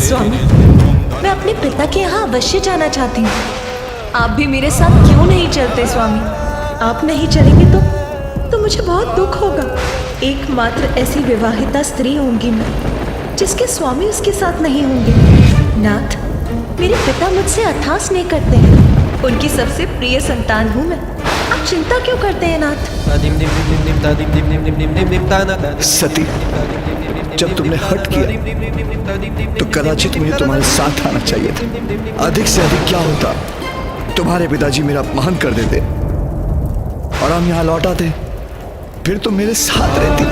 स्वामी, मैं अपने पिता के यहाँ अवश्य जाना चाहती हूँ। आप भी मेरे साथ क्यों नहीं चलते स्वामी? आप नहीं चलेंगे तो मुझे बहुत दुख होगा। एकमात्र ऐसी विवाहिता स्त्री होंगी मैं जिसके स्वामी उसके साथ नहीं होंगे। नाथ, मेरे पिता मुझसे अथाह स्नेह करते हैं। उनकी सबसे प्रिय संतान हूँ मैं। आप चिंता क्यों करते हैं नाथ? सती, जब तुमने हट किया तो कदाचित मुझे तुम्हारे साथ आना चाहिए था। अधिक से अधिक क्या होता, तुम्हारे पिताजी मेरा अपमान कर देते और हम यहाँ लौट आते, फिर तुम मेरे साथ रहती।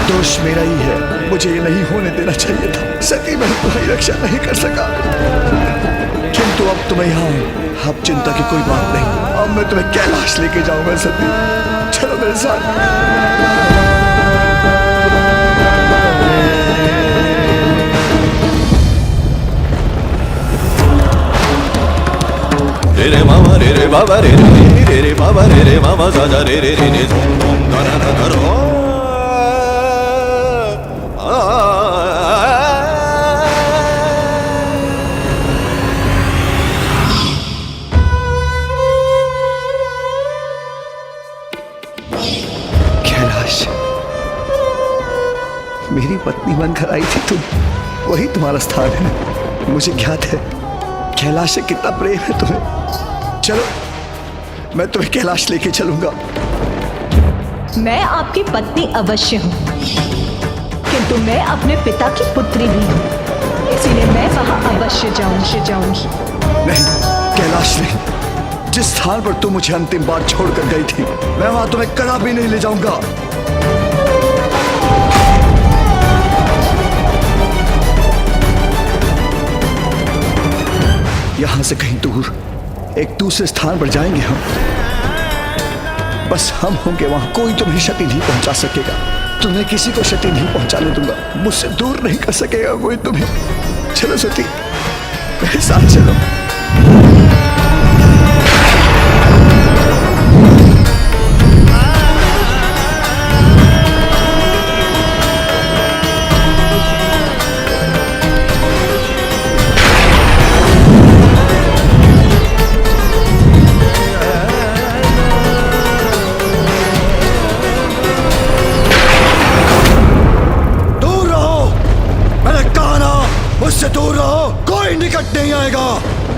दोष मेरा ही है, मुझे ये नहीं होने देना चाहिए था। सती, मैं तुम्हारी रक्षा नहीं कर सका, किंतु अब तुम्हें यहाँ हो। अब चिंता की कोई बात नहीं। अब मैं तुम्हें कैलाश लेके जाऊंगा। सती, चलो मेरे साथ। रे मामा रे रे बाबा रे रे रे रे बाबा रे रे मामा साजा रे रे रे झूम झूम धना धना रो। कैलाश, मेरी पत्नी बनकर आई थी तुम, वही तुम्हारा स्थान है। मुझे ज्ञात है कैलाश से कितना प्रेम है तुम्हें। चलो, मैं तुम्हें कैलाश लेके चलूंगा। मैं आपकी पत्नी अवश्य हूँ, किंतु मैं अपने पिता की पुत्री भी हूँ, इसीलिए मैं वहां अवश्य जाऊंगी। नहीं कैलाश, नहीं। जिस स्थान पर तुम मुझे अंतिम बार छोड़कर गई थी, मैं वहां तुम्हें कदापि नहीं ले जाऊंगा। यहां से कहीं दूर एक दूसरे स्थान पर जाएंगे हम। बस हम होंगे वहां, कोई तुम्हें क्षति नहीं पहुंचा सकेगा। तुम्हें किसी को क्षति नहीं पहुंचाने दूंगा। मुझसे दूर नहीं कर सकेगा कोई तुम्हें। चलो सती, मेरे साथ चलो। मुझसे दूर रहो, कोई निकट नहीं आएगा,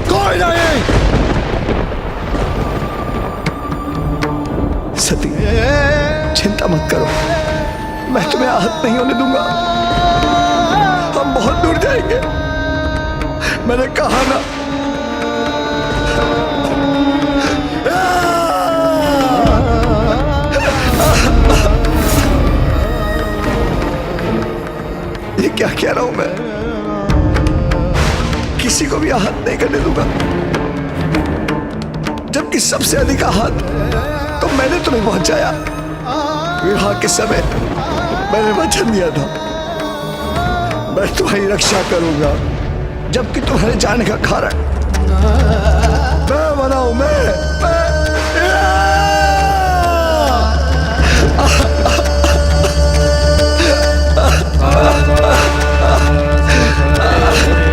कोई नहीं। सती, चिंता मत करो, मैं तुम्हें आहत नहीं होने दूंगा। हम बहुत दूर जाएंगे, मैंने कहा ना। ये क्या कह रहा हूं मैं? किसी को भी आहत नहीं करने दूंगा, जबकि सबसे अधिक आहत तो मैंने तुम्हें पहुंचाया। विवाह के समय मैंने वचन दिया था मैं तुम्हारी रक्षा करूंगा, जबकि तुम्हारे जाने का कारण मैं बनाऊं।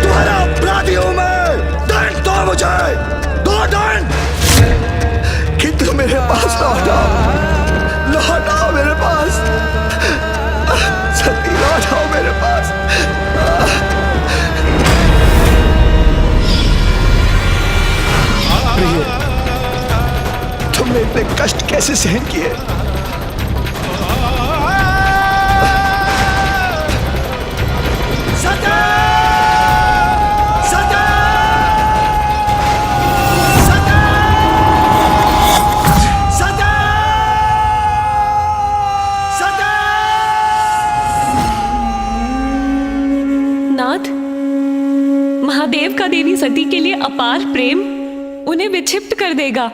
तुम्हारा अपराधी हूं मैं। दंड दो मुझे, दो दंड। किंतु मेरे पास लौट आओ मेरे पास। सती, लौट आओ मेरे पास। प्रिय, तुमने इतने कष्ट कैसे सहन किए? नाथ, महादेव का देवी सती के लिए अपार प्रेम उन्हें विक्षिप्त कर देगा।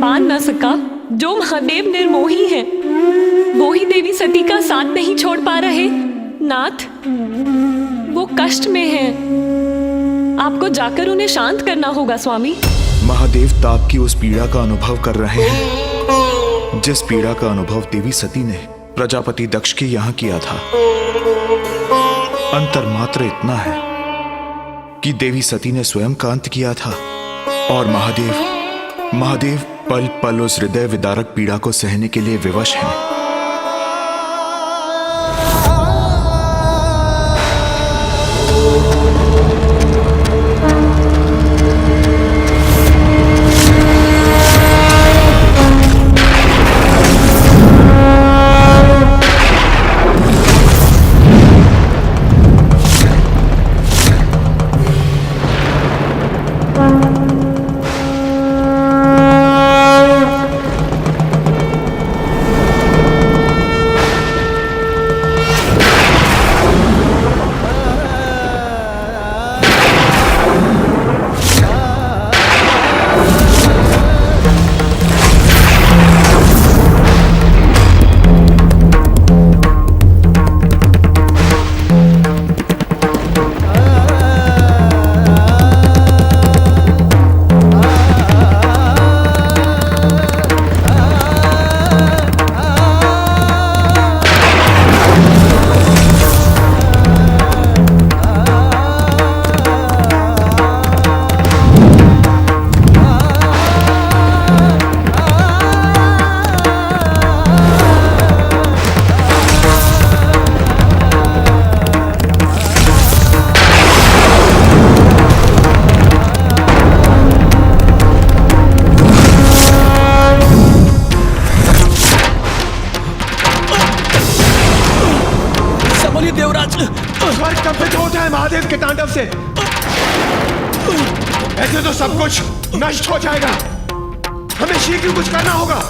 मान न सका। जो महादेव निर्मोही हैं, वो ही देवी सती का साथ नहीं छोड़ पा रहे। नाथ, वो कष्ट में हैं। आपको जाकर उन्हें शांत करना होगा स्वामी। महादेव ताप की उस पीड़ा का अनुभव कर रहे हैं जिस पीड़ा का अनुभव देवी सती ने प्रजापति दक्ष के यहाँ किया था। अंतर मात्र इतना है कि देवी सती ने स्वयं का अंत किया था और महादेव पल पल उस हृदय विदारक पीड़ा को सहने के लिए विवश हैं। स्वर्ग कंपित होता है महादेव के तांडव से। ऐसे तो सब कुछ नष्ट हो जाएगा। हमें शीघ्र कुछ करना होगा।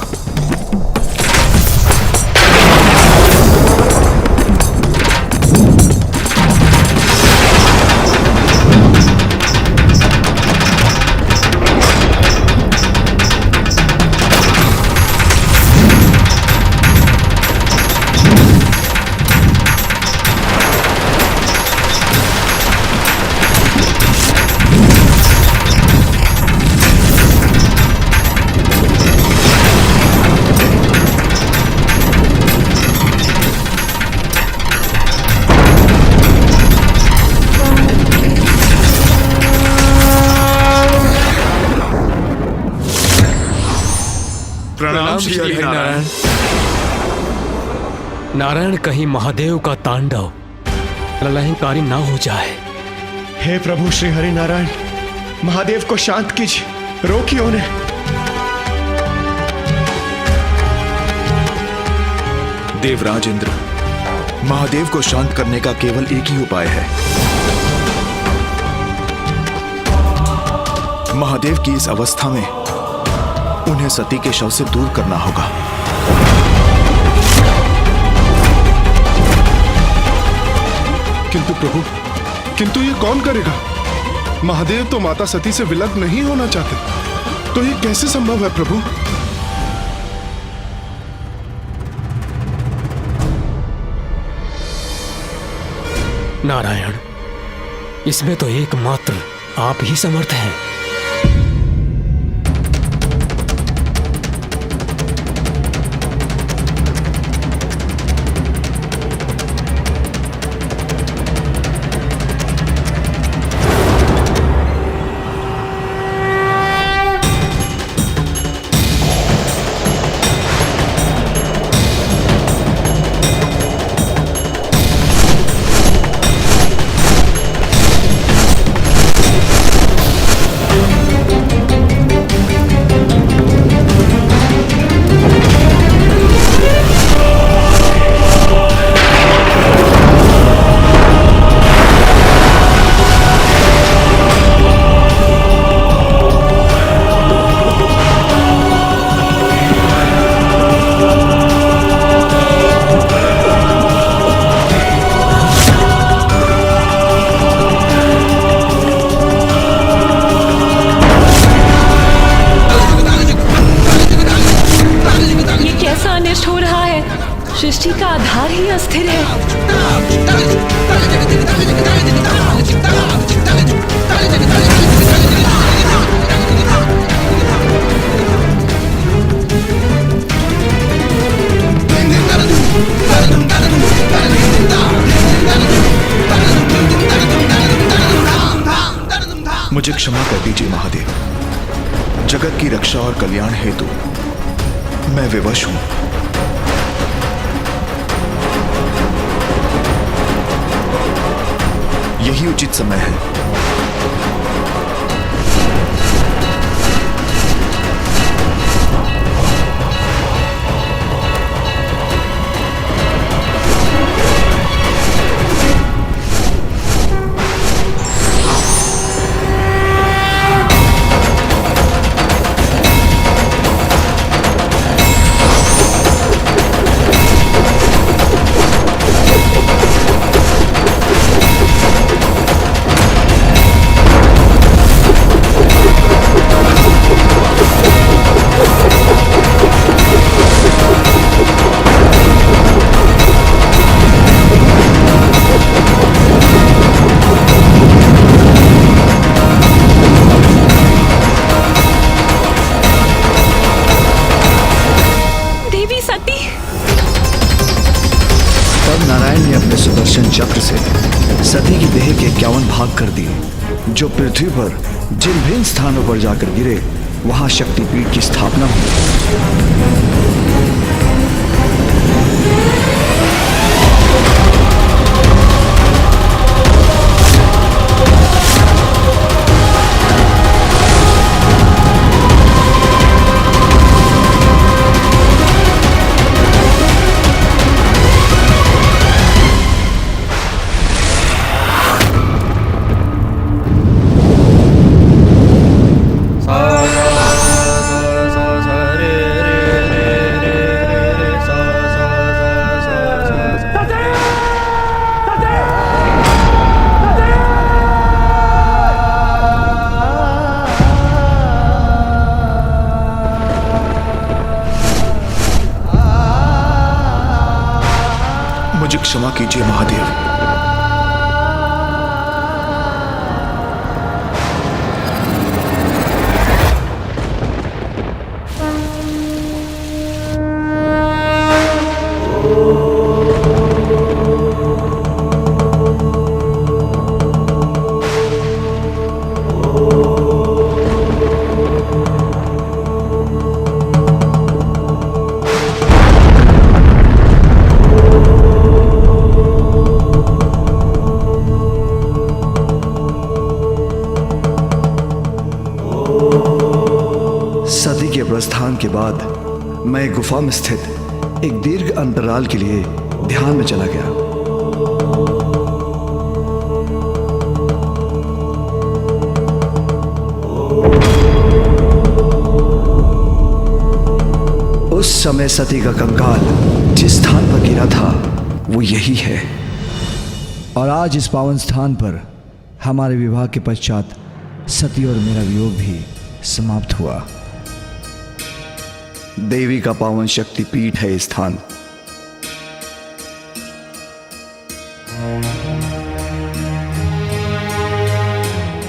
प्रणाम श्री हरिनारायण। नारायण, कहीं महादेव का तांडव प्रलयकारी ना हो जाए। हे प्रभु श्री हरिनारायण, महादेव को शांत कीजिए, रोकिए उन्हें। देवराज इंद्र, महादेव को शांत करने का केवल एक ही उपाय है। महादेव की इस अवस्था में उन्हें सती के शव से दूर करना होगा। किंतु प्रभु, किंतु ये कौन करेगा? महादेव तो माता सती से विलग नहीं होना चाहते, तो ये कैसे संभव है प्रभु? नारायण, इसमें तो एकमात्र आप ही समर्थ हैं। क्षमा कर दीजिए महादेव। जगत की रक्षा और कल्याण हेतु मैं विवश हूं। यही उचित समय है। सुदर्शन चक्र से सती की देह के 51 भाग कर दिए, जो पृथ्वी पर जिन भिन्न स्थानों पर जाकर गिरे वहां शक्तिपीठ की स्थापना हुई। मुझे क्षमा कीजिए महादेव। सती के प्रस्थान के बाद मैं गुफा में स्थित एक दीर्घ अंतराल के लिए ध्यान में चला गया। उस समय सती का कंकाल जिस स्थान पर गिरा था वो यही है, और आज इस पावन स्थान पर हमारे विवाह के पश्चात सती और मेरा वियोग भी समाप्त हुआ। देवी का पावन शक्ति पीठ है इस स्थान।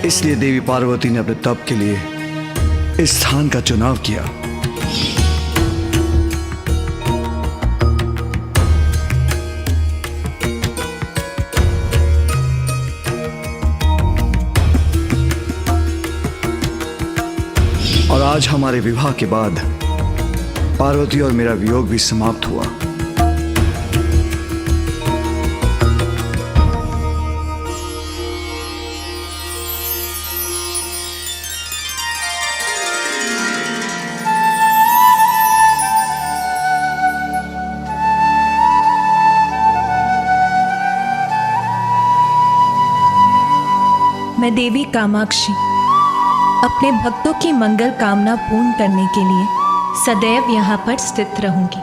इसलिए देवी पार्वती ने अपने तप के लिए इस स्थान का चुनाव किया। और आज हमारे विवाह के बाद पार्वती और मेरा वियोग भी समाप्त हुआ। मैं देवी कामाक्षी अपने भक्तों की मंगल कामना पूर्ण करने के लिए सदैव यहाँ पर स्थित रहूंगी।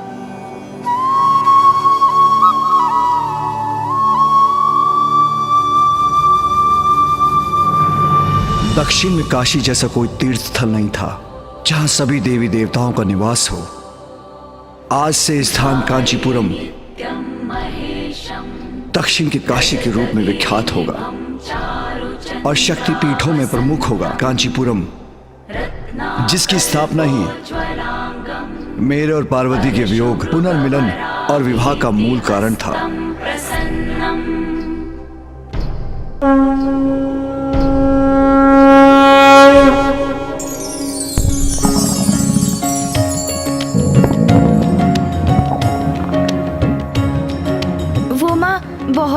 दक्षिण में काशी जैसा कोई तीर्थ स्थल नहीं था जहां सभी देवी देवताओं का निवास हो। आज से स्थान कांचीपुरम दक्षिण के काशी के रूप में विख्यात होगा और शक्ति पीठों में प्रमुख होगा। कांचीपुरम जिसकी स्थापना ही मेरे और पार्वती के वियोग, पुनर्मिलन और विवाह का मूल कारण था।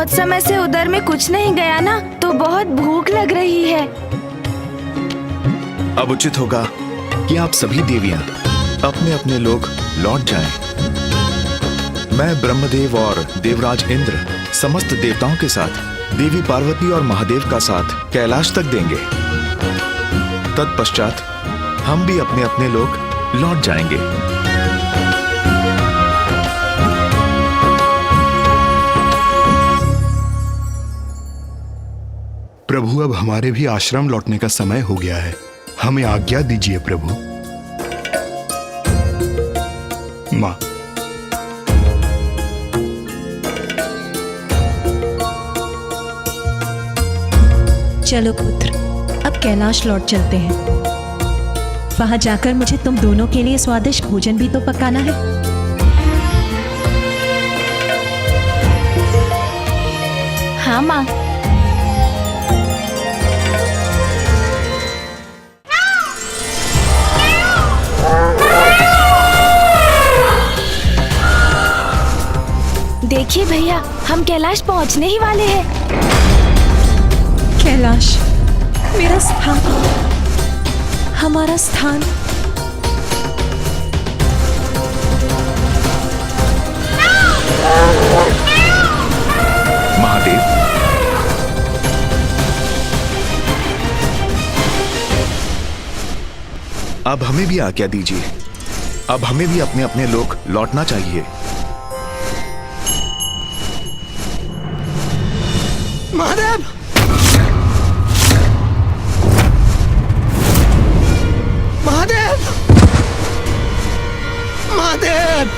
बहुत समय से उधर में कुछ नहीं गया ना, तो बहुत भूख लग रही है। अब उचित होगा कि आप सभी देवियां अपने अपने लोग लौट जाएं। मैं ब्रह्मदेव और देवराज इंद्र समस्त देवताओं के साथ देवी पार्वती और महादेव का साथ कैलाश तक देंगे। तत्पश्चात हम भी अपने अपने लोग लौट जाएंगे। प्रभु, अब हमारे भी आश्रम लौटने का समय हो गया है, हमें आज्ञा दीजिए प्रभु। माँ, चलो पुत्र, अब कैलाश लौट चलते हैं। वहां जाकर मुझे तुम दोनों के लिए स्वादिष्ट भोजन भी तो पकाना है। हाँ माँ। देखिए भैया, हम कैलाश पहुंचने ही वाले हैं। कैलाश, मेरा स्थान, हमारा स्थान। महादेव, अब हमें भी आज्ञा दीजिए। अब हमें भी अपने अपने लोग लौटना चाहिए। महादेव, महादेव, महादेव,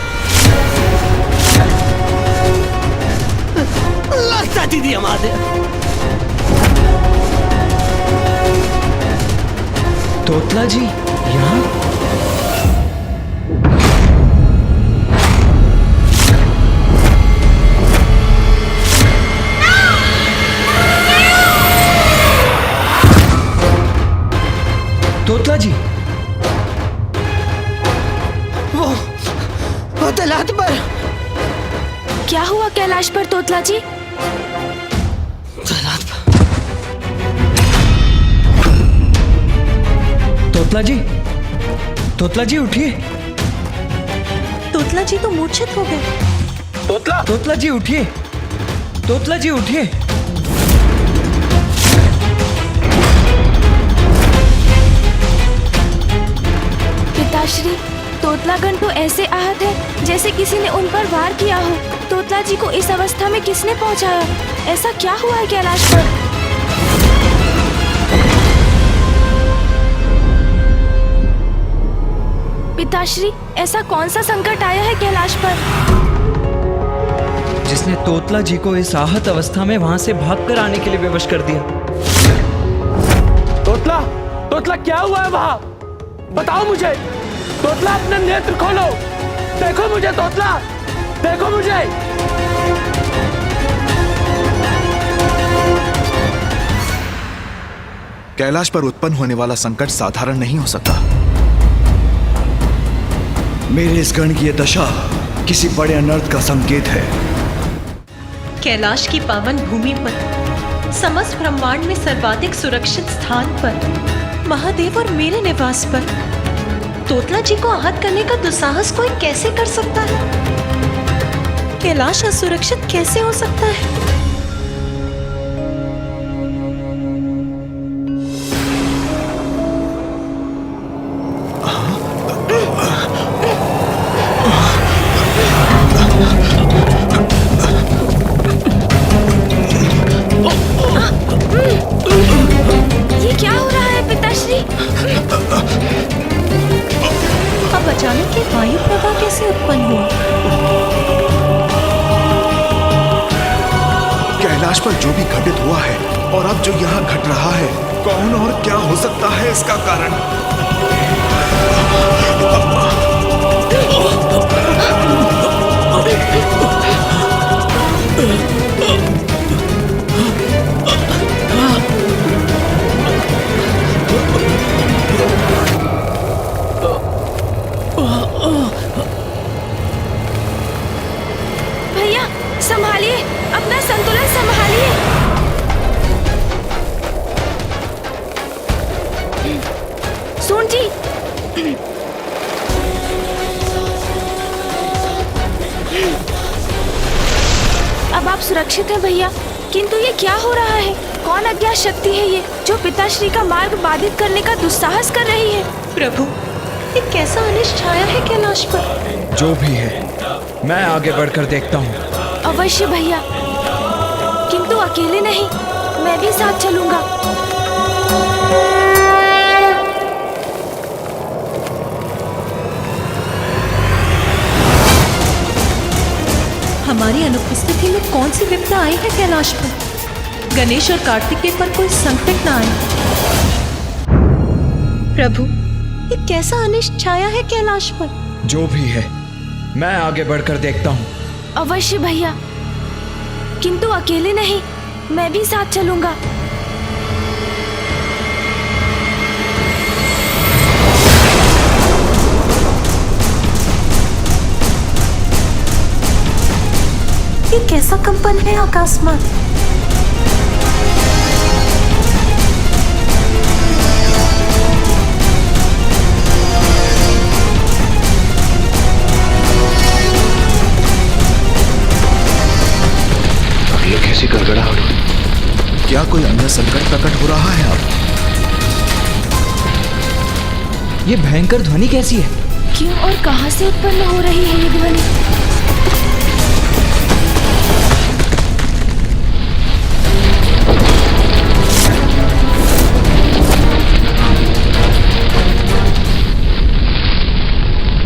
लगता दीदी महादेव। तोतला जी यहाँ? तोतला जी, वो तलात पर। क्या हुआ कैलाश पर तोतला जी? तलात पर। तोतला जी, तोतला जी उठिए। तोतला जी तो मूर्छित हो गए। तोतला जी उठिए। तोतला जी उठिए। पिताश्री, तोतलागण तो ऐसे आहत है जैसे किसी ने उन पर वार किया हो। तोतला जी को इस अवस्था में किसने पहुंचाया? ऐसा क्या हुआ है कैलाश पर? पिताश्री, ऐसा कौन सा संकट आया है कैलाश पर जिसने तोतला जी को इस आहत अवस्था में वहां से भागकर आने के लिए विवश कर दिया? तोतला, तोतला क्या हुआ है वहां? बताओ मुझे। तोतला, अपने नेत्र खोलो। देखो मुझे तोतला, देखो मुझे। कैलाश पर उत्पन्न होने वाला संकट साधारण नहीं हो सकता। मेरे इस गण की यह दशा किसी बड़े अनर्थ का संकेत है। कैलाश की पावन भूमि पर, समस्त ब्रह्मांड में सर्वाधिक सुरक्षित स्थान पर, महादेव और मेरे निवास पर तोतला जी को आहत करने का दुस्साहस कोई कैसे कर सकता है? कैलाश असुरक्षित कैसे हो सकता है? ये क्या हो रहा है पिताश्री? अब अचानक ये वायु प्रवाह कैसे उत्पन्न हुआ? कैलाश पर जो भी घटित हुआ है और अब जो यहाँ घट रहा है, कौन और क्या हो सकता है इसका कारण? भैया संभालिए, अपना संतुलन सुरक्षित हैं भैया, किंतु ये क्या हो रहा है? कौन अज्ञात शक्ति है ये जो पिताश्री का मार्ग बाधित करने का दुस्साहस कर रही है? प्रभु, ये कैसा अनिष्ट छाया है कैलाश पर? जो भी है, मैं आगे बढ़कर देखता हूँ। अवश्य भैया, किंतु अकेले नहीं, मैं भी साथ चलूंगा। हमारी अनुपस्थिति में कौन सी विपदा आई है कैलाश पर? गणेश और कार्तिकेय पर कोई संकट न आए। प्रभु, ये कैसा अनिष्ट छाया है कैलाश पर? जो भी है, मैं आगे बढ़कर देखता हूँ। अवश्य भैया, किंतु अकेले नहीं, मैं भी साथ चलूंगा। ये कैसा कंपन है आकाश में? ये कैसी गड़गड़ाहट हुई? क्या कोई अन्य संकट प्रकट हो रहा है अब? ये भयंकर ध्वनि कैसी है? क्यों और कहां से उत्पन्न हो रही है ये ध्वनि?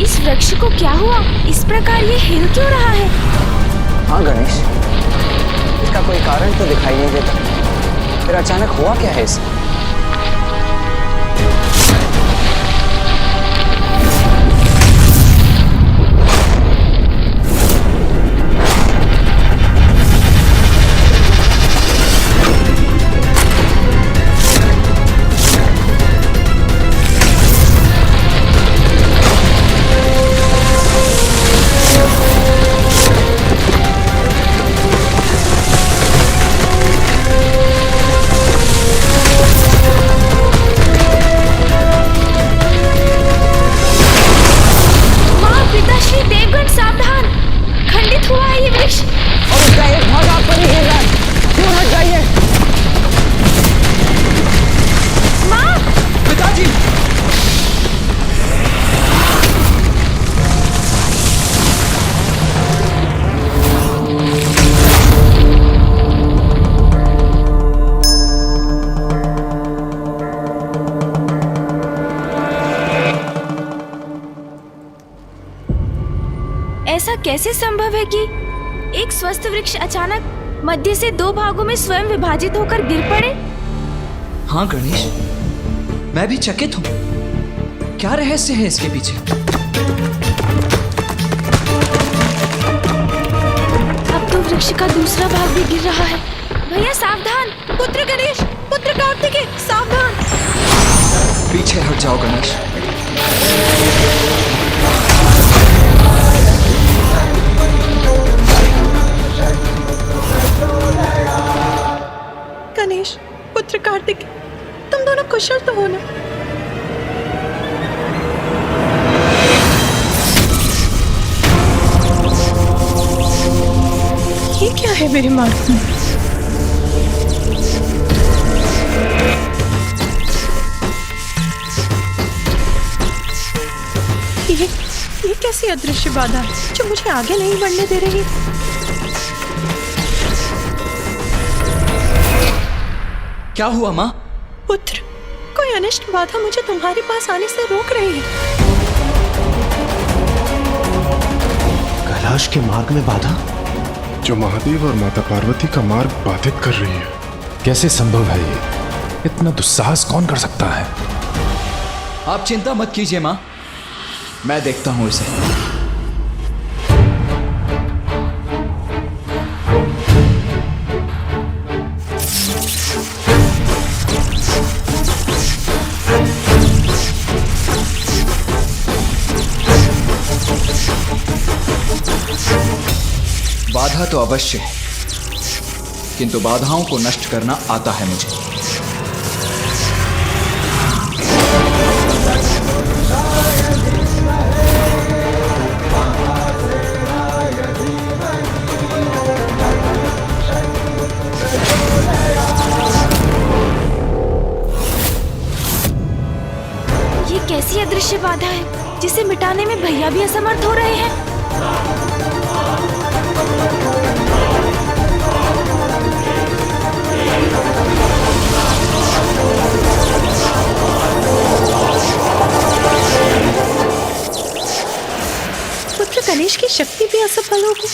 इस वृक्ष को क्या हुआ? इस प्रकार ये हिल क्यों रहा है? हाँ गणेश, इसका कोई कारण तो दिखाई नहीं देता। फिर अचानक हुआ क्या है इसे? ऐसा कैसे संभव है कि एक स्वस्थ वृक्ष अचानक मध्य से दो भागों में स्वयं विभाजित होकर गिर पड़े? हाँ गणेश, मैं भी चकित हूँ। क्या रहस्य है इसके पीछे? अब तो वृक्ष का दूसरा भाग भी गिर रहा है। भैया सावधान! पुत्र गणेश, पुत्र कार्तिकेय, सावधान! पीछे हट जाओ गणेश। गणेश, पुत्र कार्तिकेय, तुम दोनों कुशल तो हो ना? ये क्या है मेरे मार्ग में? ये कैसी अदृश्य बाधा है जो मुझे आगे नहीं बढ़ने दे रही? क्या हुआ माँ? पुत्र, कोई अनिष्ट बाधा मुझे तुम्हारे पास आने से रोक रही है। कैलाश के मार्ग में बाधा जो महादेव और माता पार्वती का मार्ग बाधित कर रही है। कैसे संभव है ये? इतना दुस्साहस कौन कर सकता है? आप चिंता मत कीजिए माँ, मैं देखता हूँ इसे। बाधा तो अवश्य है, किंतु बाधाओं को नष्ट करना आता है मुझे। कैसी अदृश्य बाधा है जिसे मिटाने में भैया भी असमर्थ हो रहे हैं। पुत्र गणेश की शक्ति भी असफल होगी।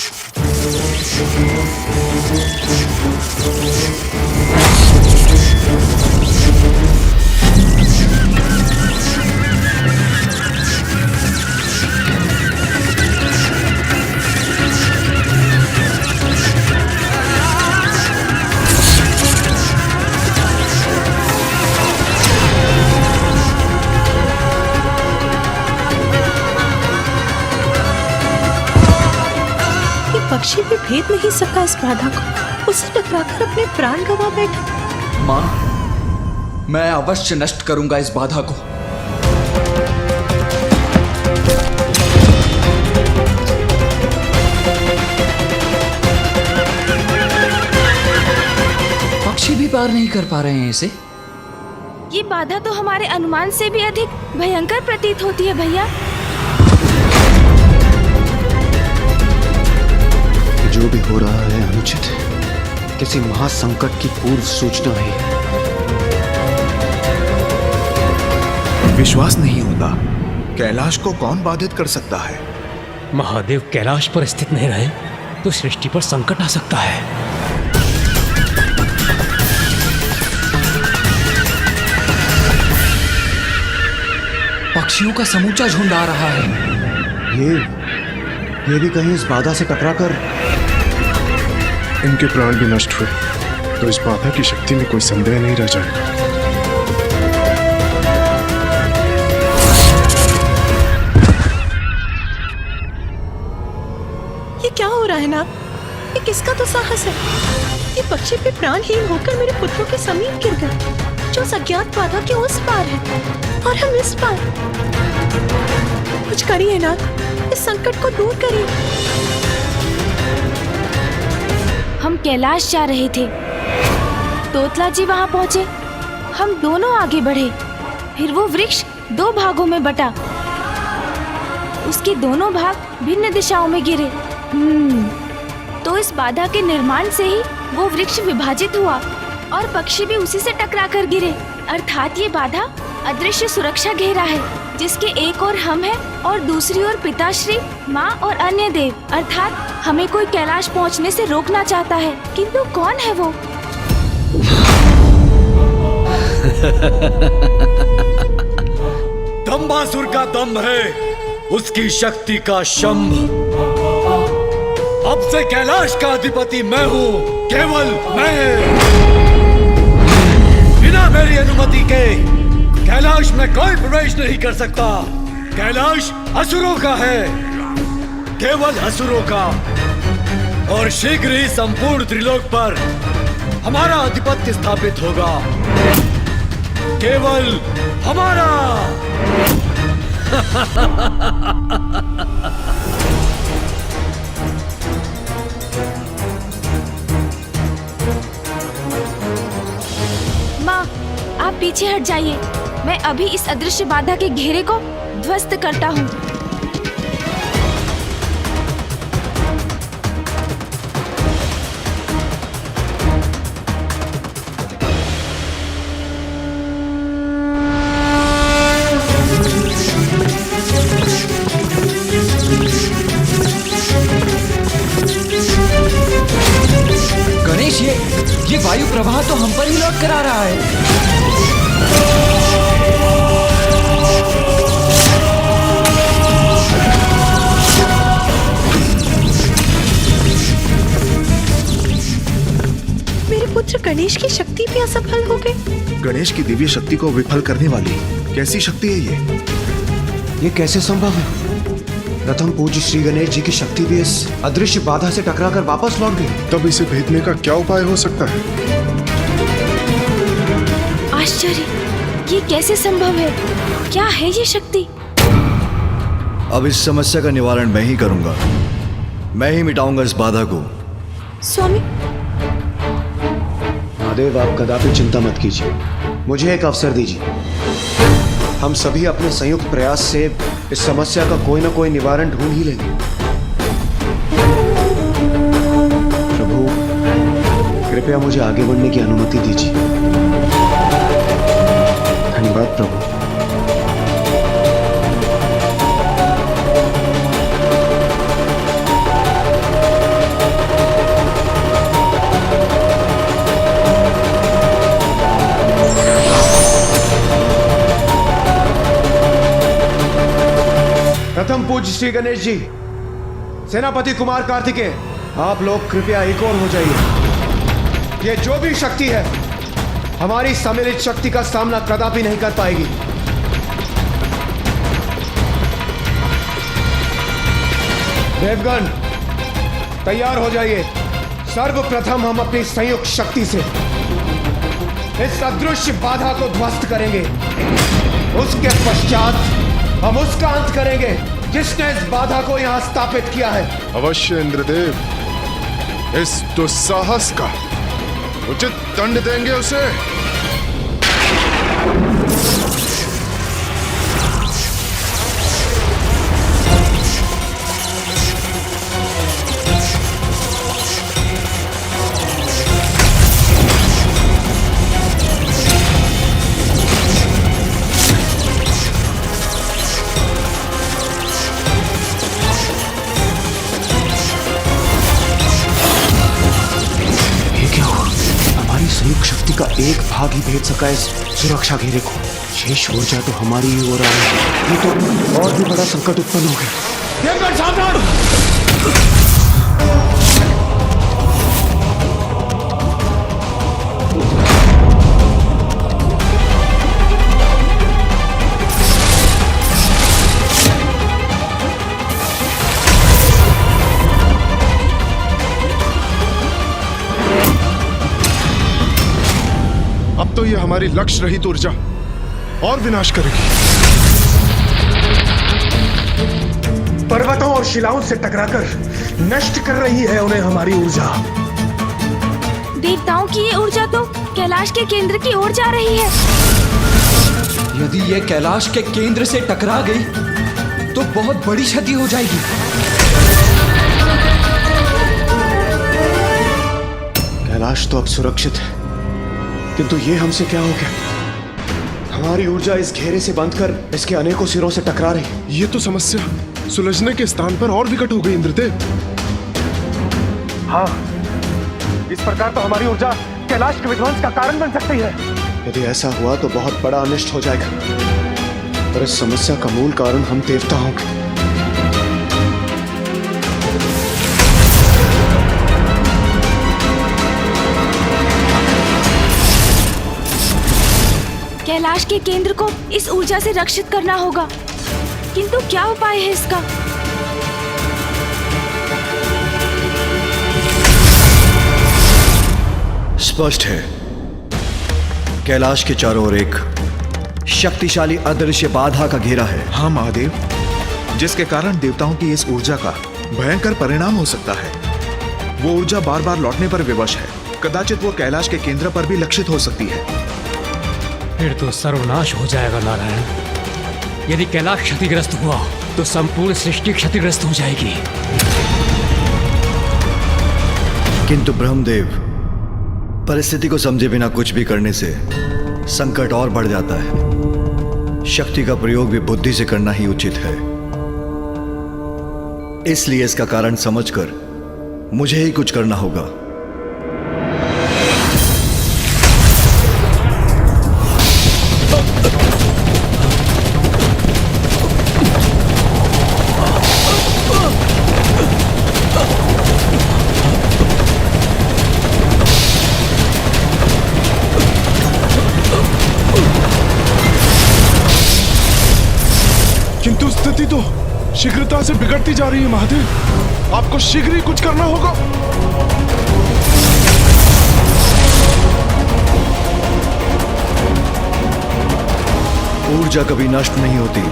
पक्षी भी भेद नहीं सका इस बाधा को, उसे टकराकर अपने प्राण गंवा बैठा। माँ, मैं अवश्य नष्ट करूंगा इस बाधा को। पक्षी भी पार नहीं कर पा रहे हैं इसे। ये बाधा तो हमारे अनुमान से भी अधिक भयंकर प्रतीत होती है भैया। जो भी हो रहा है अनुचित है, किसी महासंकट की पूर्व सूचना है। विश्वास नहीं होता, कैलाश को कौन बाधित कर सकता है? महादेव कैलाश पर स्थित नहीं रहे तो सृष्टि पर संकट आ सकता है। पक्षियों का समूचा झुंड आ रहा है। ये भी कहीं इस बाधा से टकराकर इनके प्राण भी नष्ट हुए तो इस बाधा की शक्ति में कोई संदेह नहीं रह जाएगा। ये क्या हो रहा है ना? ये किसका तो साहस है? ये पक्षी भी प्राणहीन होकर मेरे पुत्रों के समीप गिर गए, जो अज्ञात बाधा के उस पार है और हम इस पार। कुछ करिए ना, इस संकट को दूर करिए। हम कैलाश जा रहे थे, तोतला जी वहां पहुंचे, हम दोनों आगे बढ़े, फिर वो वृक्ष दो भागों में बटा, उसके दोनों भाग भिन्न दिशाओं में गिरे। तो इस बाधा के निर्माण से ही वो वृक्ष विभाजित हुआ और पक्षी भी उसी से टकराकर गिरे। अर्थात ये बाधा अदृश्य सुरक्षा घेरा है, जिसके एक ओर हम हैं और दूसरी ओर पिताश्री, माँ और अन्य देव। अर्थात हमें कोई कैलाश पहुँचने से रोकना चाहता है, किंतु कौन है वो? दंबासुर का दम्भ है, उसकी शक्ति का शंभ। अब से कैलाश का अधिपति मैं हूँ, केवल मैं। बिना मेरी अनुमति के कैलाश में कोई प्रवेश नहीं कर सकता। कैलाश असुरों का है, केवल असुरों का, और शीघ्र ही संपूर्ण त्रिलोक पर हमारा आधिपत्य स्थापित होगा, केवल हमारा। माँ, आप पीछे हट जाइए, मैं अभी इस अदृश्य बाधा के घेरे को ध्वस्त करता हूँ। गणेश, ये वायु प्रवाह तो हम पर ही लौट कर आ रहा है। मेरे पुत्र गणेश की शक्ति भी असफल हो गई। गणेश की दिव्य शक्ति को विफल करने वाली कैसी शक्ति है ये कैसे संभव है? प्रथम पूज्य श्री गणेश जी की शक्ति भी इस अदृश्य बाधा से टकराकर वापस लौट गई। तब इसे भेदने का क्या उपाय हो सकता है? आश्चर्य, ये कैसे संभव है? क्या है ये शक्ति? अब इस समस्या का निवारण मैं ही करूंगा, मैं ही मिटाऊंगा इस बाधा को। स्वामी, महादेव, आप कदापि चिंता मत कीजिए, मुझे एक अवसर दीजिए। हम सभी अपने संयुक्त प्रयास से इस समस्या का कोई ना कोई निवारण ढूंढ ही लेंगे। प्रभु, कृपया मुझे आगे बढ़ने की अनुमति दीजिए। धन्यवाद प्रभु। प्रथम पूज्य श्री गणेश जी, सेनापति कुमार कार्तिकेय, आप लोग कृपया एक और हो जाइए। ये जो भी शक्ति है हमारी सम्मिलित शक्ति का सामना कदापि नहीं कर पाएगी। देवगण तैयार हो जाइए। सर्वप्रथम हम अपनी संयुक्त शक्ति से इस अदृश्य बाधा को ध्वस्त करेंगे। उसके पश्चात हम उसका अंत करेंगे जिसने इस बाधा को यहां स्थापित किया है। अवश्य इंद्रदेव, इस दुस्साहस का उचित दंड देंगे उसे। शक्ति का एक भाग ही भेद सका इस सुरक्षा घेरे को। शेष ऊर्जा तो हमारी ही ओर आ रही है। ये तो और भी बड़ा संकट उत्पन्न हो गया। देवगण सावधान! अब तो ये हमारी लक्ष्य रहित ऊर्जा और विनाश करेगी। पर्वतों और शिलाओं से टकराकर नष्ट कर रही है उन्हें हमारी ऊर्जा। देवताओं की ये ऊर्जा तो कैलाश के केंद्र की ओर जा रही है। यदि ये कैलाश के केंद्र से टकरा गई तो बहुत बड़ी क्षति हो जाएगी। कैलाश तो अब सुरक्षित है, किंतु ये हमसे क्या हो गया? हमारी ऊर्जा इस घेरे से बंधकर इसके अनेकों सिरों से टकरा रही। ये तो समस्या सुलझने के स्थान पर और विकट हो गई इंद्रदेव। हाँ, इस प्रकार तो हमारी ऊर्जा कैलाश के विध्वंस का कारण बन सकती है। यदि ऐसा हुआ तो बहुत बड़ा अनिष्ट हो जाएगा। पर इस समस्या का मूल कारण हम देवता होंगे। कैलाश के केंद्र को इस ऊर्जा से रक्षित करना होगा, किंतु क्या उपाय है इसका? स्पष्ट है, कैलाश के चारों ओर एक शक्तिशाली अदृश्य बाधा का घेरा है। हाँ महादेव, जिसके कारण देवताओं की इस ऊर्जा का भयंकर परिणाम हो सकता है। वो ऊर्जा बार बार लौटने पर विवश है। कदाचित वो कैलाश के केंद्र पर भी लक्षित हो सकती है। फिर तो सर्वनाश हो जाएगा नारायण। यदि कैलाश क्षतिग्रस्त हुआ तो संपूर्ण सृष्टि क्षतिग्रस्त हो जाएगी। किंतु ब्रह्मदेव, परिस्थिति को समझे बिना कुछ भी करने से संकट और बढ़ जाता है। शक्ति का प्रयोग भी बुद्धि से करना ही उचित है। इसलिए इसका कारण समझकर मुझे ही कुछ करना होगा। किंतु स्थिति तो शीघ्रता से बिगड़ती जा रही है महादेव। आपको शीघ्र ही कुछ करना होगा। ऊर्जा कभी नष्ट नहीं होती।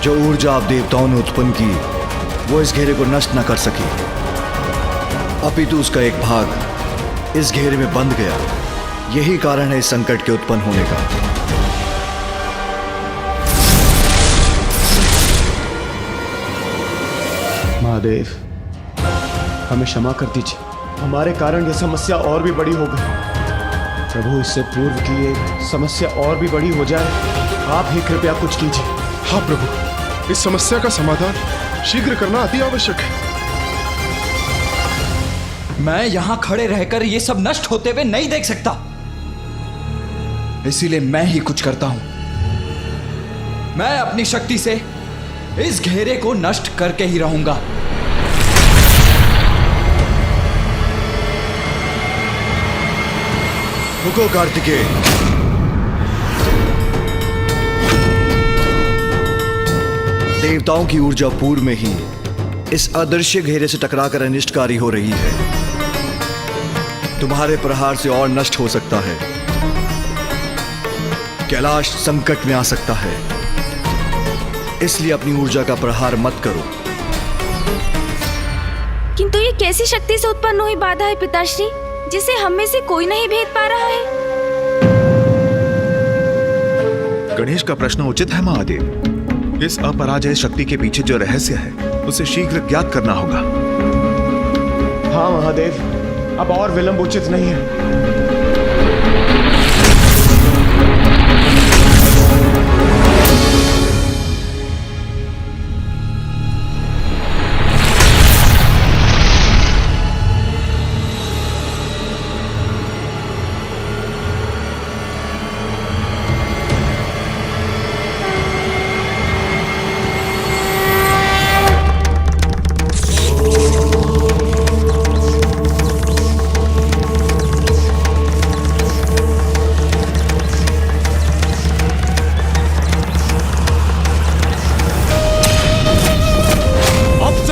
जो ऊर्जा आप देवताओं ने उत्पन्न की वो इस घेरे को नष्ट न कर सकी, अपितु उसका एक भाग इस घेरे में बंध गया। यही कारण है इस संकट के उत्पन्न होने का। महादेव, हमें क्षमा कर दीजिए, हमारे कारण यह समस्या और भी बड़ी हो गई। प्रभु, इससे पूर्व की ये समस्या और भी बड़ी हो जाए, आप ही कृपया कुछ कीजिए। हाँ प्रभु, इस समस्या का समाधान शीघ्र करना अति आवश्यक है। मैं यहां खड़े रहकर ये सब नष्ट होते हुए नहीं देख सकता, इसीलिए मैं ही कुछ करता हूं। मैं अपनी शक्ति से इस घेरे को नष्ट करके ही रहूंगा। रुको कार्तिकेय, देवताओं की ऊर्जा पूर्व में ही इस अदृश्य घेरे से टकराकर अनिष्टकारी हो रही है। तुम्हारे प्रहार से और नष्ट हो सकता है, कैलाश संकट में आ सकता है, इसलिए अपनी ऊर्जा का प्रहार मत करो। किंतु ये कैसी शक्ति से उत्पन्न हुई बाधा है पिताश्री, जिसे हम में से कोई नहीं भेद पा रहा है? गणेश का प्रश्न उचित है महादेव। इस अपराजय शक्ति के पीछे जो रहस्य है उसे शीघ्र ज्ञात करना होगा। हाँ महादेव, अब और विलंब उचित नहीं है।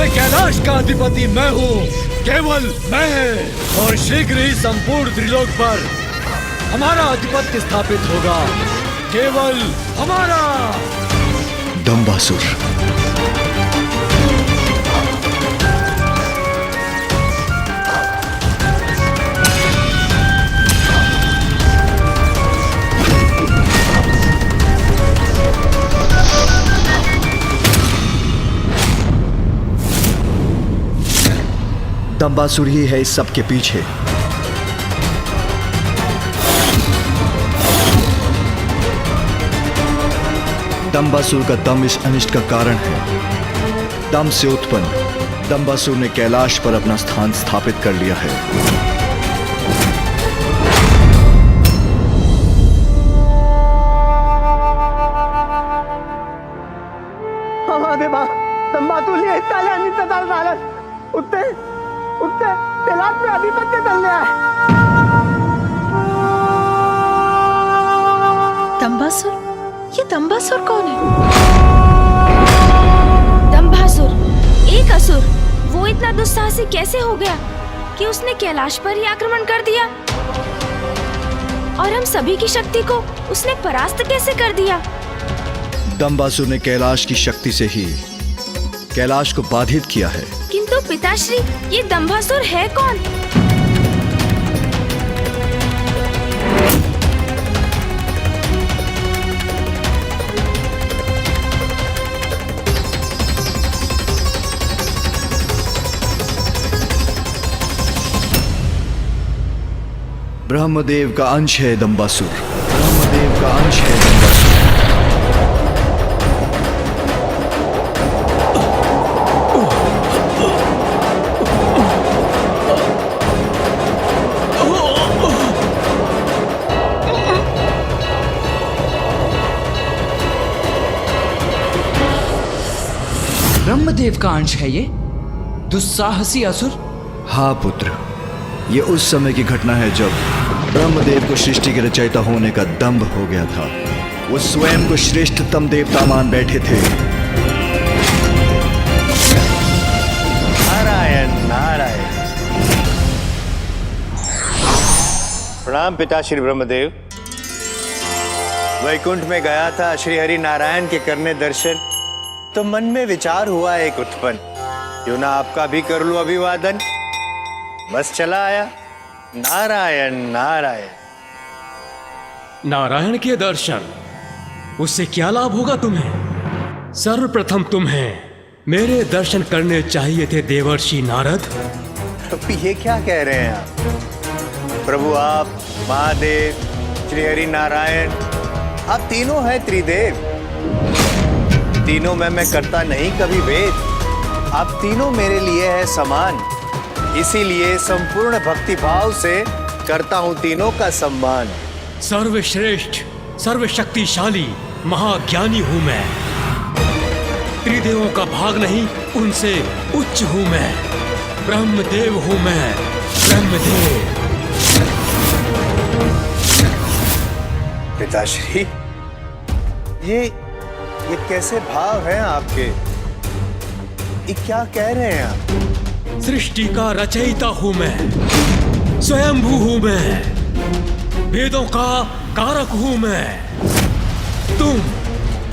कैलाश का अधिपति मैं हूँ, केवल मैं, और शीघ्र ही संपूर्ण त्रिलोक पर हमारा आधिपत्य स्थापित होगा, केवल हमारा। दंबासुर, दंबासुर ही है इस सब के पीछे। दंबासुर का दम इस अनिष्ट का कारण है। दम से उत्पन्न दंबासुर ने कैलाश पर अपना स्थान स्थापित कर लिया है। दंबासुर? ये दंबासुर कौन है? दंभासुर, एक असुर। वो इतना दुस्साहसी कैसे हो गया कि उसने कैलाश पर ही आक्रमण कर दिया? और हम सभी की शक्ति को उसने परास्त कैसे कर दिया? दंबासुर ने कैलाश की शक्ति से ही कैलाश को बाधित किया है। किंतु पिताश्री, ये दंभासुर है कौन? ब्रह्मदेव का अंश है दंबासुर। ब्रह्मदेव का अंश है दंबासुर। ब्रह्मदेव का अंश है ये दुस्साहसी असुर? हाँ पुत्र, ये उस समय की घटना है जब ब्रह्मदेव को सृष्टि के रचयिता होने का दंभ हो गया था। वो स्वयं को श्रेष्ठतम देवता मान बैठे थे। नारायण नारायण। प्रणाम पिता श्री ब्रह्मदेव। वैकुंठ में गया था श्री हरि नारायण के करने दर्शन, तो मन में विचार हुआ एक उत्पन्न, क्यों ना आपका भी कर लूं अभिवादन। बस चला आया। नारायण नारायण। नारायण के दर्शन, उससे क्या लाभ होगा तुम्हें? सर्वप्रथम तुम्हें मेरे दर्शन करने चाहिए थे देवर्षि नारद। तो ये क्या कह रहे हैं आप? प्रभु आप, महादेव, श्री हरि नारायण, आप तीनों हैं त्रिदेव। तीनों में मैं करता नहीं कभी भेद। आप तीनों मेरे लिए है समान, इसीलिए संपूर्ण भक्ति भाव से करता हूं तीनों का सम्मान। सर्वश्रेष्ठ, सर्वशक्तिशाली, महाज्ञानी हूं मैं। त्रिदेवों का भाग नहीं, उनसे उच्च हूं मैं। ब्रह्मदेव हूं मैं, ब्रह्मदेव। पिताश्री, ये कैसे भाव हैं आपके? ये क्या कह रहे हैं आप? सृष्टि का रचयिता हूं मैं, स्वयंभू हूं मैं, वेदों का कारक हूं मैं। तुम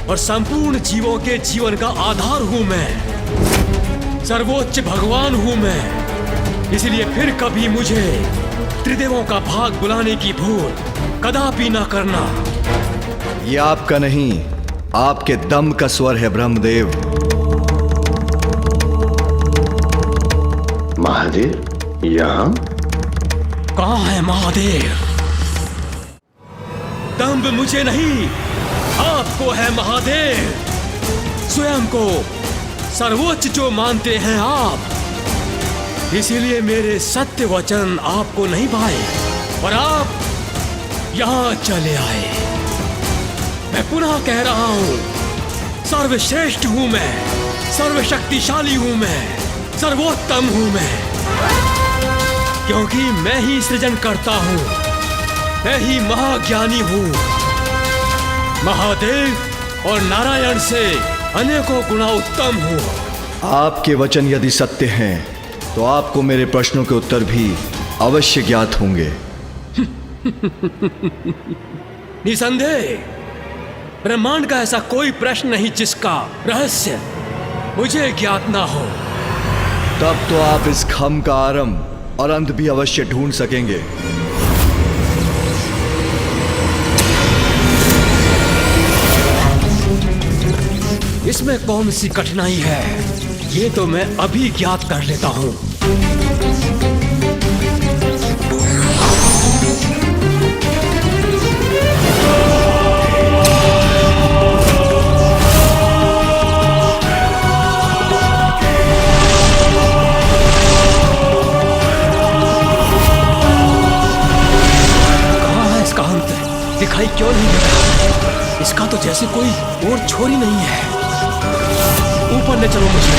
और संपूर्ण जीवों के जीवन का आधार हूं मैं। सर्वोच्च भगवान हूं मैं। इसलिए फिर कभी मुझे त्रिदेवों का भाग बुलाने की भूल कदापि ना करना। ये आपका नहीं, आपके दम का स्वर है ब्रह्मदेव। महादेव यहाँ? कहाँ है महादेव? दम्भ मुझे नहीं, आपको है महादेव। स्वयं को सर्वोच्च जो मानते हैं आप, इसीलिए मेरे सत्य वचन आपको नहीं भाए और आप यहाँ चले आए। मैं पुनः कह रहा हूं, सर्वश्रेष्ठ हूं मैं, सर्वशक्तिशाली हूं मैं, सर्वोत्तम हूं मैं। क्योंकि मैं ही सृजन करता हूं, मैं ही महाज्ञानी हूं। महादेव और नारायण से अनेकों गुना उत्तम हूं। आपके वचन यदि सत्य हैं, तो आपको मेरे प्रश्नों के उत्तर भी अवश्य ज्ञात होंगे। निसंदेह ब्रह्मांड का ऐसा कोई प्रश्न नहीं जिसका रहस्य मुझे ज्ञात ना हो। तब तो आप इस खम का आरंभ और अंत भी अवश्य ढूंढ सकेंगे। इसमें कौन सी कठिनाई है, ये तो मैं अभी ज्ञात कर लेता हूं। दिखाई क्यों नहीं देता? इसका तो जैसे कोई और छोर ही नहीं है। ऊपर ले चलो मुझे।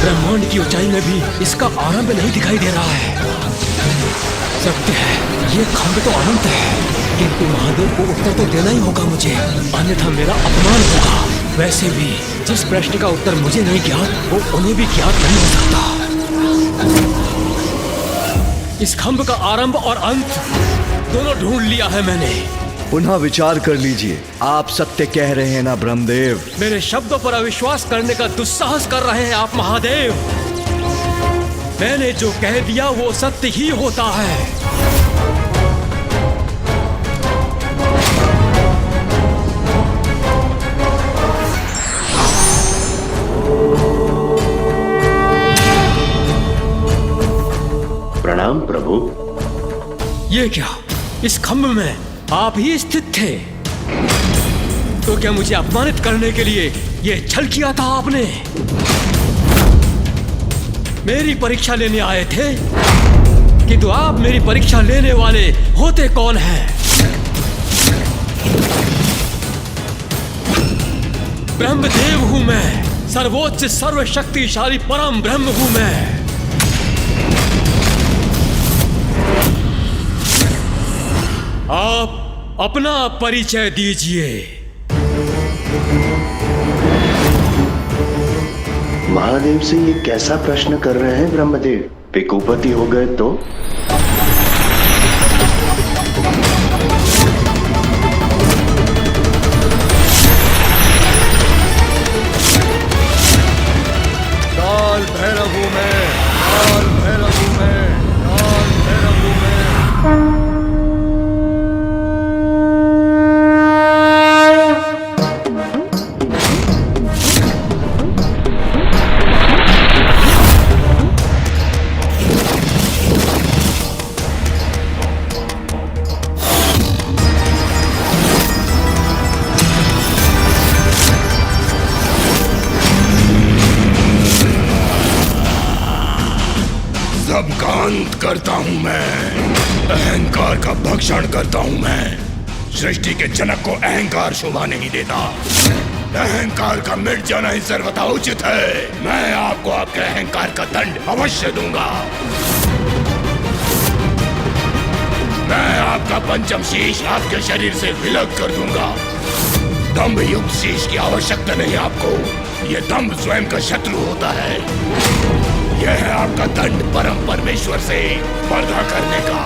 ब्रह्मांड की ऊंचाई में भी इसका आरंभ नहीं दिखाई दे रहा है। सत्य है, ये खंड तो अनंत है, किंतु महादेव को उत्तर तो देना ही होगा मुझे, अन्यथा मेरा अपमान होगा। वैसे भी जिस प्रश्न का उत्तर मुझे नहीं ज्ञात, वो उन्हें भी ज्ञात नहीं हो सकता। इस खंभ का आरंभ और अंत दोनों ढूंढ लिया है मैंने। पुनः विचार कर लीजिए, आप सत्य कह रहे हैं ना ब्रह्मदेव? मेरे शब्दों पर अविश्वास करने का दुस्साहस कर रहे हैं आप महादेव। मैंने जो कह दिया वो सत्य ही होता है। प्रणाम प्रभु। ये क्या, इस खंभ में आप ही स्थित थे? तो क्या मुझे अपमानित करने के लिए ये छल किया था आपने? मेरी परीक्षा लेने आए थे, किंतु आप मेरी परीक्षा लेने वाले होते कौन हैं? ब्रह्मदेव हूं मैं, सर्वोच्च सर्वशक्तिशाली परम ब्रह्म हूं मैं। आप अपना परिचय दीजिए। महादेव से ये कैसा प्रश्न कर रहे हैं ब्रह्मदेव? पिकुपति हो गए तो? काल भैरव हूं मैं, काल भैरव हूं मैं, अंत करता हूं मैं, अहंकार का भक्षण करता हूं मैं। सृष्टि के जनक को अहंकार शोभा नहीं देता, अहंकार का मिट जाना ही सर्वथा उचित है। मैं आपको आपके अहंकार का दंड अवश्य दूंगा। मैं आपका पंचम शीश आपके शरीर से विलग कर दूंगा। दंभ युक्त शीश की आवश्यकता नहीं आपको, यह दंभ स्वयं का शत्रु होता है। यह है आपका दंड परम परमेश्वर से पर्दा करने का।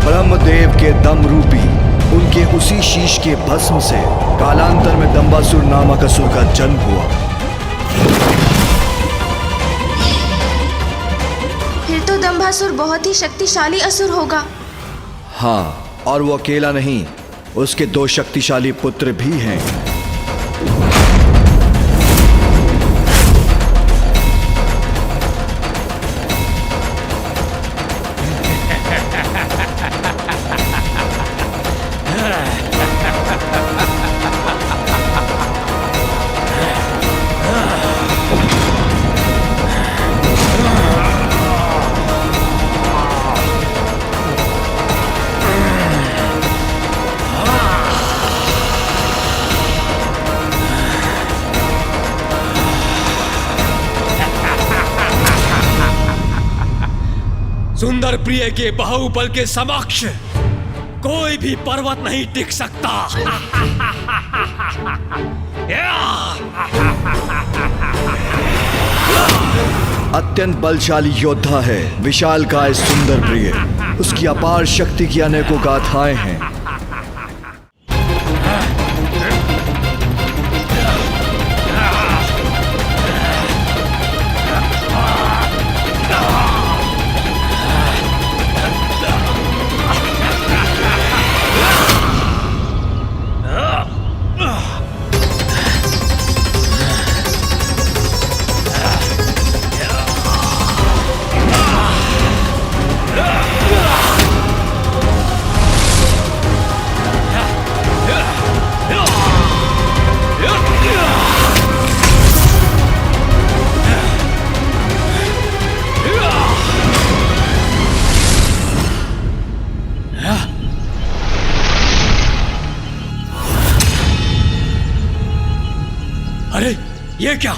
ब्रह्मदेव के दम रूपी उनके उसी शीश के भस्म से कालांतर में दंबासुर नामक असुर का जन्म हुआ। फिर तो दंभासुर बहुत ही शक्तिशाली असुर होगा। हाँ, और वो अकेला नहीं, उसके 2 शक्तिशाली पुत्र भी हैं। सुंदर प्रिय के बाहुबल के समक्ष कोई भी पर्वत नहीं टिक सकता। अत्यंत बलशाली योद्धा है विशालकाय सुंदर प्रिय। उसकी अपार शक्ति की अनेकों गाथाएं हैं। अरे ये क्या?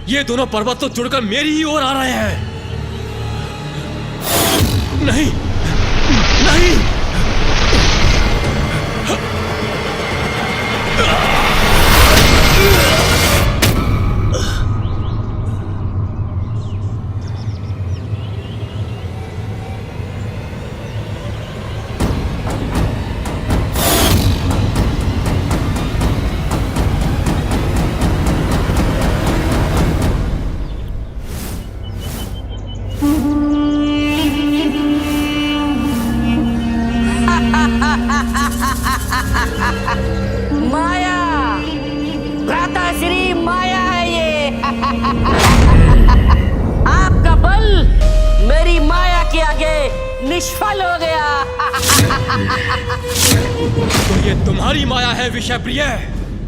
ये दोनों पर्वत तो जुड़कर मेरी ही ओर आ रहे हैं। नहीं नहीं, माया, भ्राताश्री माया है ये। आपका बल मेरी माया के आगे निष्फल हो गया। तो ये तुम्हारी माया है विषय प्रिय।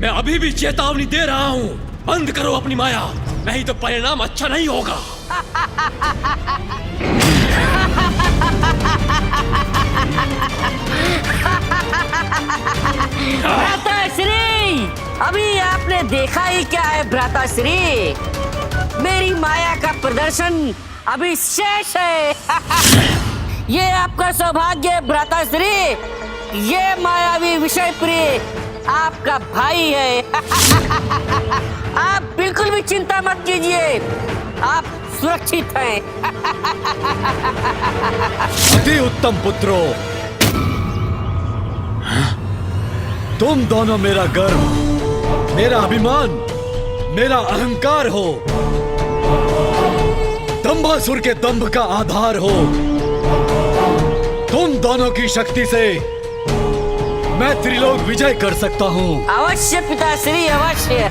मैं अभी भी चेतावनी दे रहा हूँ, बंद करो अपनी माया, नहीं तो परिणाम अच्छा नहीं होगा। भ्राताश्री, अभी आपने देखा ही क्या है भ्राताश्री? मेरी माया का प्रदर्शन अभी शेष है। ये आपका सौभाग्य है भ्राताश्री। ये मायावी विषय प्रिय आपका भाई है। आप बिल्कुल भी चिंता मत कीजिए, आप सुरक्षित हैं। अति उत्तम पुत्रों, तुम दोनों मेरा गर्व, मेरा अभिमान, मेरा अहंकार हो, दंभासुर के दंभ का आधार हो। तुम दोनों की शक्ति से मैं त्रिलोक विजय कर सकता हूँ। अवश्य पिताश्री, अवश्य।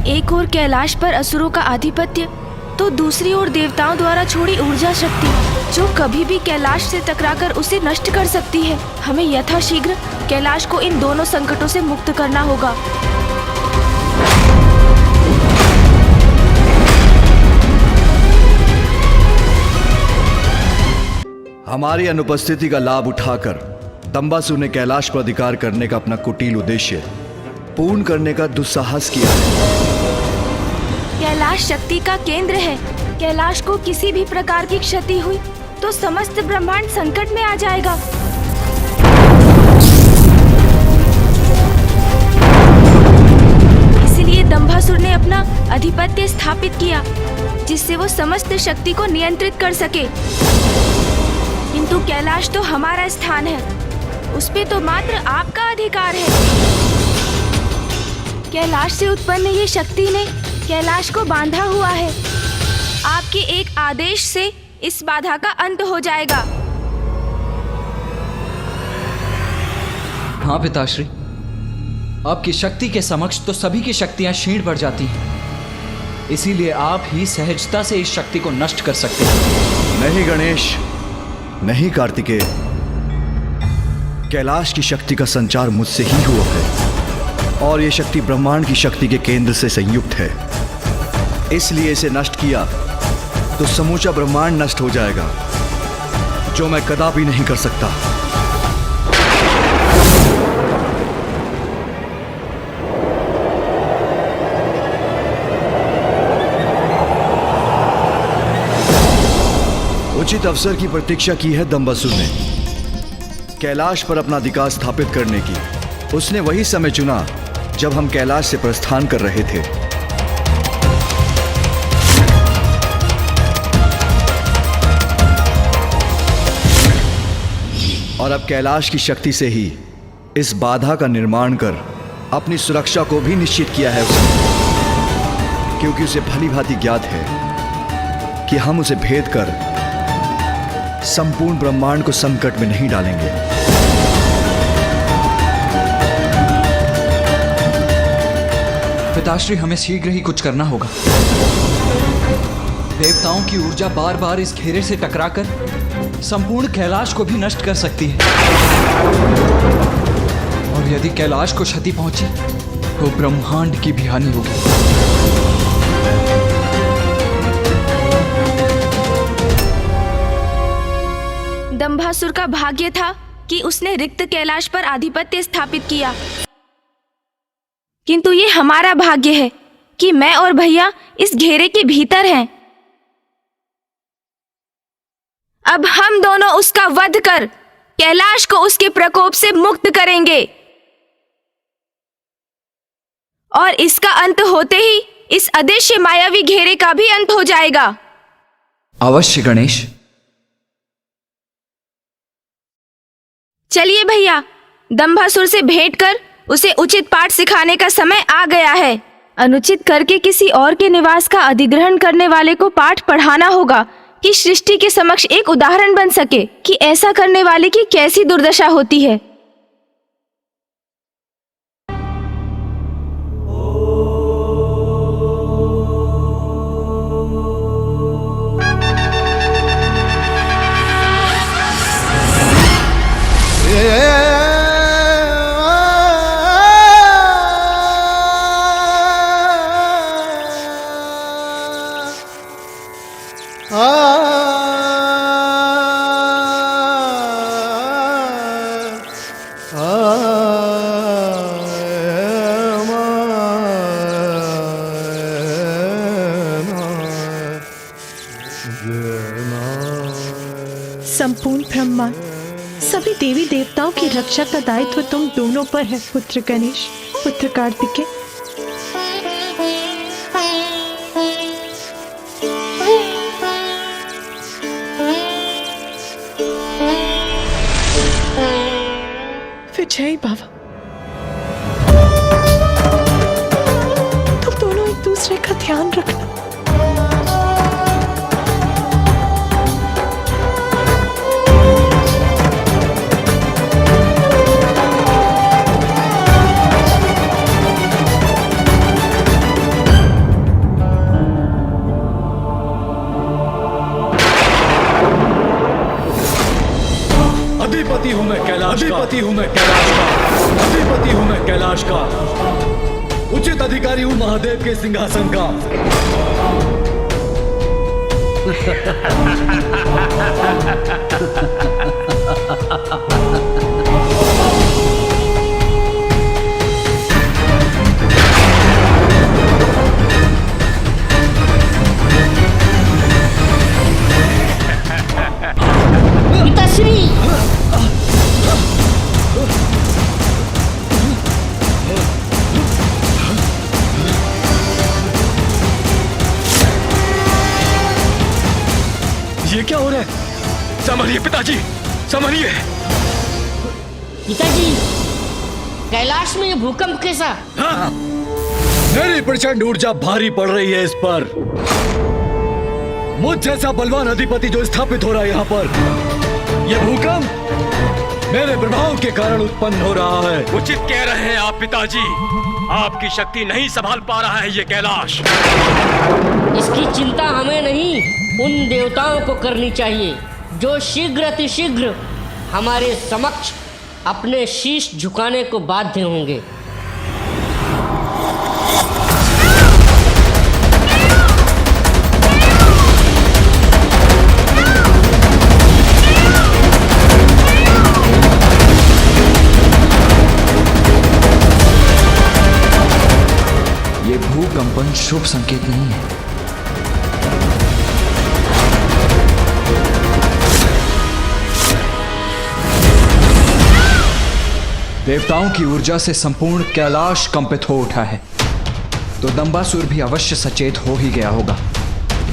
एक ओर कैलाश पर असुरों का आधिपत्य, तो दूसरी ओर देवताओं द्वारा छोड़ी ऊर्जा शक्ति जो कभी भी कैलाश से टकराकर उसे नष्ट कर सकती है। हमें यथाशीघ्र कैलाश को इन दोनों संकटों से मुक्त करना होगा। हमारी अनुपस्थिति का लाभ उठाकर दंबासुर ने कैलाश पर अधिकार करने का अपना कुटिल उद्देश्य पूर्ण करने का दुस्साहस किया है। कैलाश शक्ति का केंद्र है। कैलाश को किसी भी प्रकार की क्षति हुई तो समस्त ब्रह्मांड संकट में आ जाएगा। इसलिए दंभासुर ने अपना आधिपत्य स्थापित किया, जिससे वो समस्त शक्ति को नियंत्रित कर सके। किंतु कैलाश तो हमारा स्थान है, उस पे तो मात्र आपका अधिकार है। कैलाश से उत्पन्न ये शक्ति ने कैलाश को बांधा हुआ है। आपके एक आदेश से इस बाधा का अंत हो जाएगा। हाँ पिताश्री, आपकी शक्ति के समक्ष तो सभी की शक्तियां क्षीण पड़ जाती हैं। इसीलिए आप ही सहजता से इस शक्ति को नष्ट कर सकते हैं। नहीं गणेश, नहीं कार्तिकेय, कैलाश की शक्ति का संचार मुझसे ही हुआ है और ये शक्ति ब्रह्मांड की शक्ति के केंद्र से संयुक्त है। इसलिए इसे नष्ट किया तो समूचा ब्रह्मांड नष्ट हो जाएगा, जो मैं कदापि नहीं कर सकता। उचित अवसर की प्रतीक्षा की है दंबासुर ने कैलाश पर अपना अधिकार स्थापित करने की। उसने वही समय चुना जब हम कैलाश से प्रस्थान कर रहे थे। और अब कैलाश की शक्ति से ही इस बाधा का निर्माण कर अपनी सुरक्षा को भी निश्चित किया है उसने, क्योंकि उसे भली भांति ज्ञात है कि हम उसे भेद कर संपूर्ण ब्रह्मांड को संकट में नहीं डालेंगे। पिताश्री, हमें शीघ्र ही कुछ करना होगा। देवताओं की ऊर्जा बार बार इस घेरे से टकराकर संपूर्ण कैलाश को भी नष्ट कर सकती है, और यदि कैलाश को क्षति पहुंची तो ब्रह्मांड की भी हानि होगी। दंभासुर का भाग्य था कि उसने रिक्त कैलाश पर आधिपत्य स्थापित किया, किंतु ये हमारा भाग्य है कि मैं और भैया इस घेरे के भीतर हैं। अब हम दोनों उसका वध कर कैलाश को उसके प्रकोप से मुक्त करेंगे, और इसका अंत होते ही इस अदृश्य मायावी घेरे का भी अंत हो जाएगा। अवश्य गणेश। चलिए भैया, दंभासुर से भेंट कर उसे उचित पाठ सिखाने का समय आ गया है। अनुचित करके किसी और के निवास का अधिग्रहण करने वाले को पाठ पढ़ाना होगा कि सृष्टि के समक्ष एक उदाहरण बन सके कि ऐसा करने वाले की कैसी दुर्दशा होती है। संपूर्ण ब्रह्मांड, सभी देवी देवताओं की रक्षा का दायित्व तुम दोनों पर है, पुत्र गणेश, पुत्र कार्तिकेय। विजय बाबा, तुम दोनों एक दूसरे का ध्यान रखना। अधिपति हूँ मैं कैलाश का, अधिपति हूँ मैं कैलाश का, अधिपति हूँ मैं कैलाश का, उचित अधिकारी हूँ महादेव के सिंहासन का। पिताश्री, ये क्या हो रहा है? संभलिए पिताजी, संभलिए। पिताजी, कैलाश में ये भूकंप कैसा? हाँ, मेरी प्रचंड ऊर्जा भारी पड़ रही है इस पर। मुझ जैसा बलवान अधिपति जो स्थापित हो रहा है यहाँ पर, यह भूकंप मेरे प्रभाव के कारण उत्पन्न हो रहा है। उचित कह रहे हैं आप पिताजी, आपकी शक्ति नहीं संभाल पा रहा है ये कैलाश। इसकी चिंता हमें नहीं, उन देवताओं को करनी चाहिए जो शीघ्र अतिशीघ्र हमारे समक्ष अपने शीश झुकाने को बाध्य होंगे। ये भूकंपन शुभ संकेत नहीं है। देवताओं की ऊर्जा से संपूर्ण कैलाश कंपित हो उठा है, तो दंबासुर भी अवश्य सचेत हो ही गया होगा।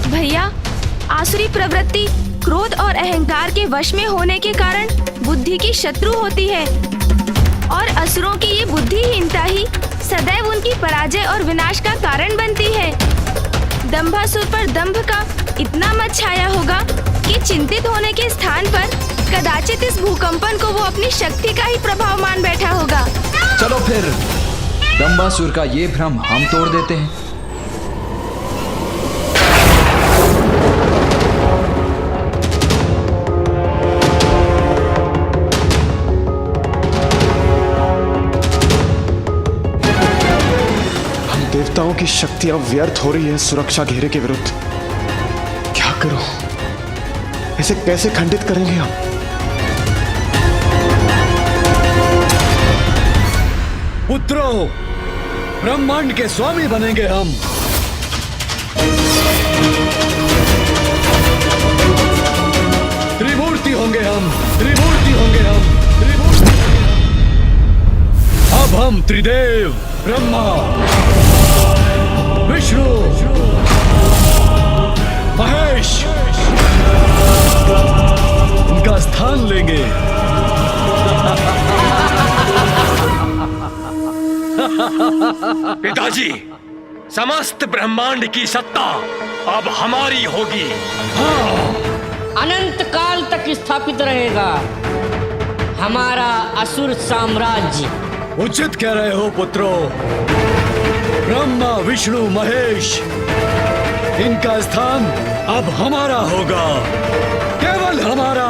भैया, आसुरी प्रवृत्ति क्रोध और अहंकार के वश में होने के कारण बुद्धि की शत्रु होती है, और असुरों की ये बुद्धिहीनता ही सदैव उनकी पराजय और विनाश का कारण बनती है। दंभासुर पर दंभ का इतना मत छाया होगा कि चिंतित होने के स्थान पर कदाचित इस भूकंपन को वो अपनी शक्ति का ही प्रभाव मान बैठा होगा। चलो फिर दंबासुर का ये भ्रम हम तोड़ देते हैं। हम देवताओं की शक्तियां व्यर्थ हो रही है सुरक्षा घेरे के विरुद्ध। क्या करूं? इसे कैसे खंडित करेंगे हम? पुत्रों, ब्रह्मांड के स्वामी बनेंगे हम। त्रिमूर्ति होंगे हम, त्रिमूर्ति होंगे हम, त्रिमूर्ति। अब हम त्रिदेव ब्रह्मा, विष्णु, महेश उनका स्थान लेंगे। पिताजी, समस्त ब्रह्मांड की सत्ता अब हमारी होगी। अनंत काल तक स्थापित रहेगा हमारा असुर साम्राज्य। उचित कह रहे हो पुत्रों। ब्रह्मा, विष्णु, महेश, इनका स्थान अब हमारा होगा, केवल हमारा।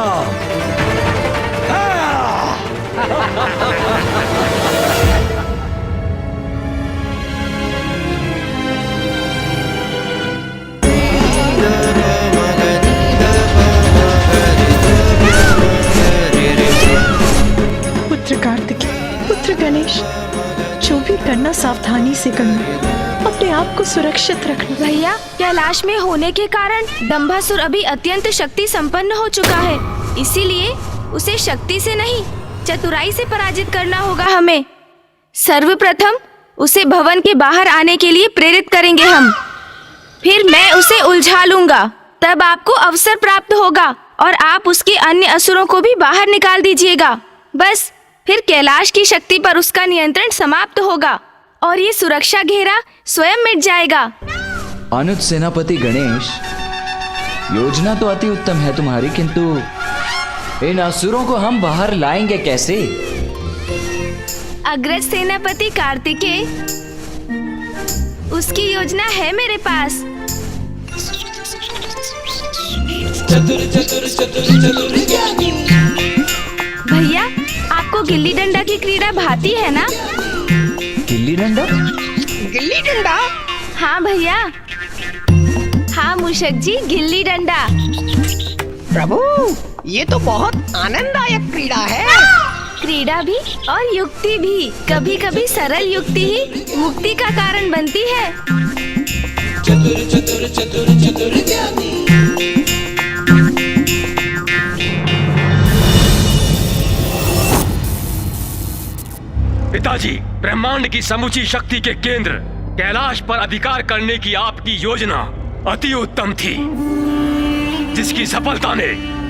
पुत्र कार्तिकेय, पुत्र गणेश, जो भी करना सावधानी से करना, अपने आप को सुरक्षित रखना। भैया, कैलाश में होने के कारण दंभासुर अभी अत्यंत शक्ति संपन्न हो चुका है, इसीलिए उसे शक्ति से नहीं चतुराई से पराजित करना होगा हमें। सर्वप्रथम उसे भवन के बाहर आने के लिए प्रेरित करेंगे हम, फिर मैं उसे उलझा लूंगा, तब आपको अवसर प्राप्त होगा और आप उसके अन्य असुरों को भी बाहर निकाल दीजिएगा। बस फिर कैलाश की शक्ति पर उसका नियंत्रण समाप्त होगा और ये सुरक्षा घेरा स्वयं मिट जाएगा। अनुज सेनापति गणेश, योजना तो अति उत्तम है तुम्हारी, किंतु इन असुरों को हम बाहर लाएंगे कैसे? अग्रज सेनापति कार्तिकेय, उसकी योजना है मेरे पास। भैया, गिल्ली डंडा की क्रीड़ा भाती है ना? गिल्ली डंडा? गिल्ली डंडा? हाँ भैया, हाँ मूषक जी, गिल्ली डंडा। प्रभु, ये तो बहुत आनंददायक क्रीड़ा है। क्रीड़ा भी और युक्ति भी। कभी कभी सरल युक्ति ही मुक्ति का कारण बनती है। चतुर चतुर चतुर चतुर ज्ञानी। पिताजी, ब्रह्मांड की समूची शक्ति के केंद्र कैलाश पर अधिकार करने की आपकी योजना अति उत्तम थी, जिसकी सफलता ने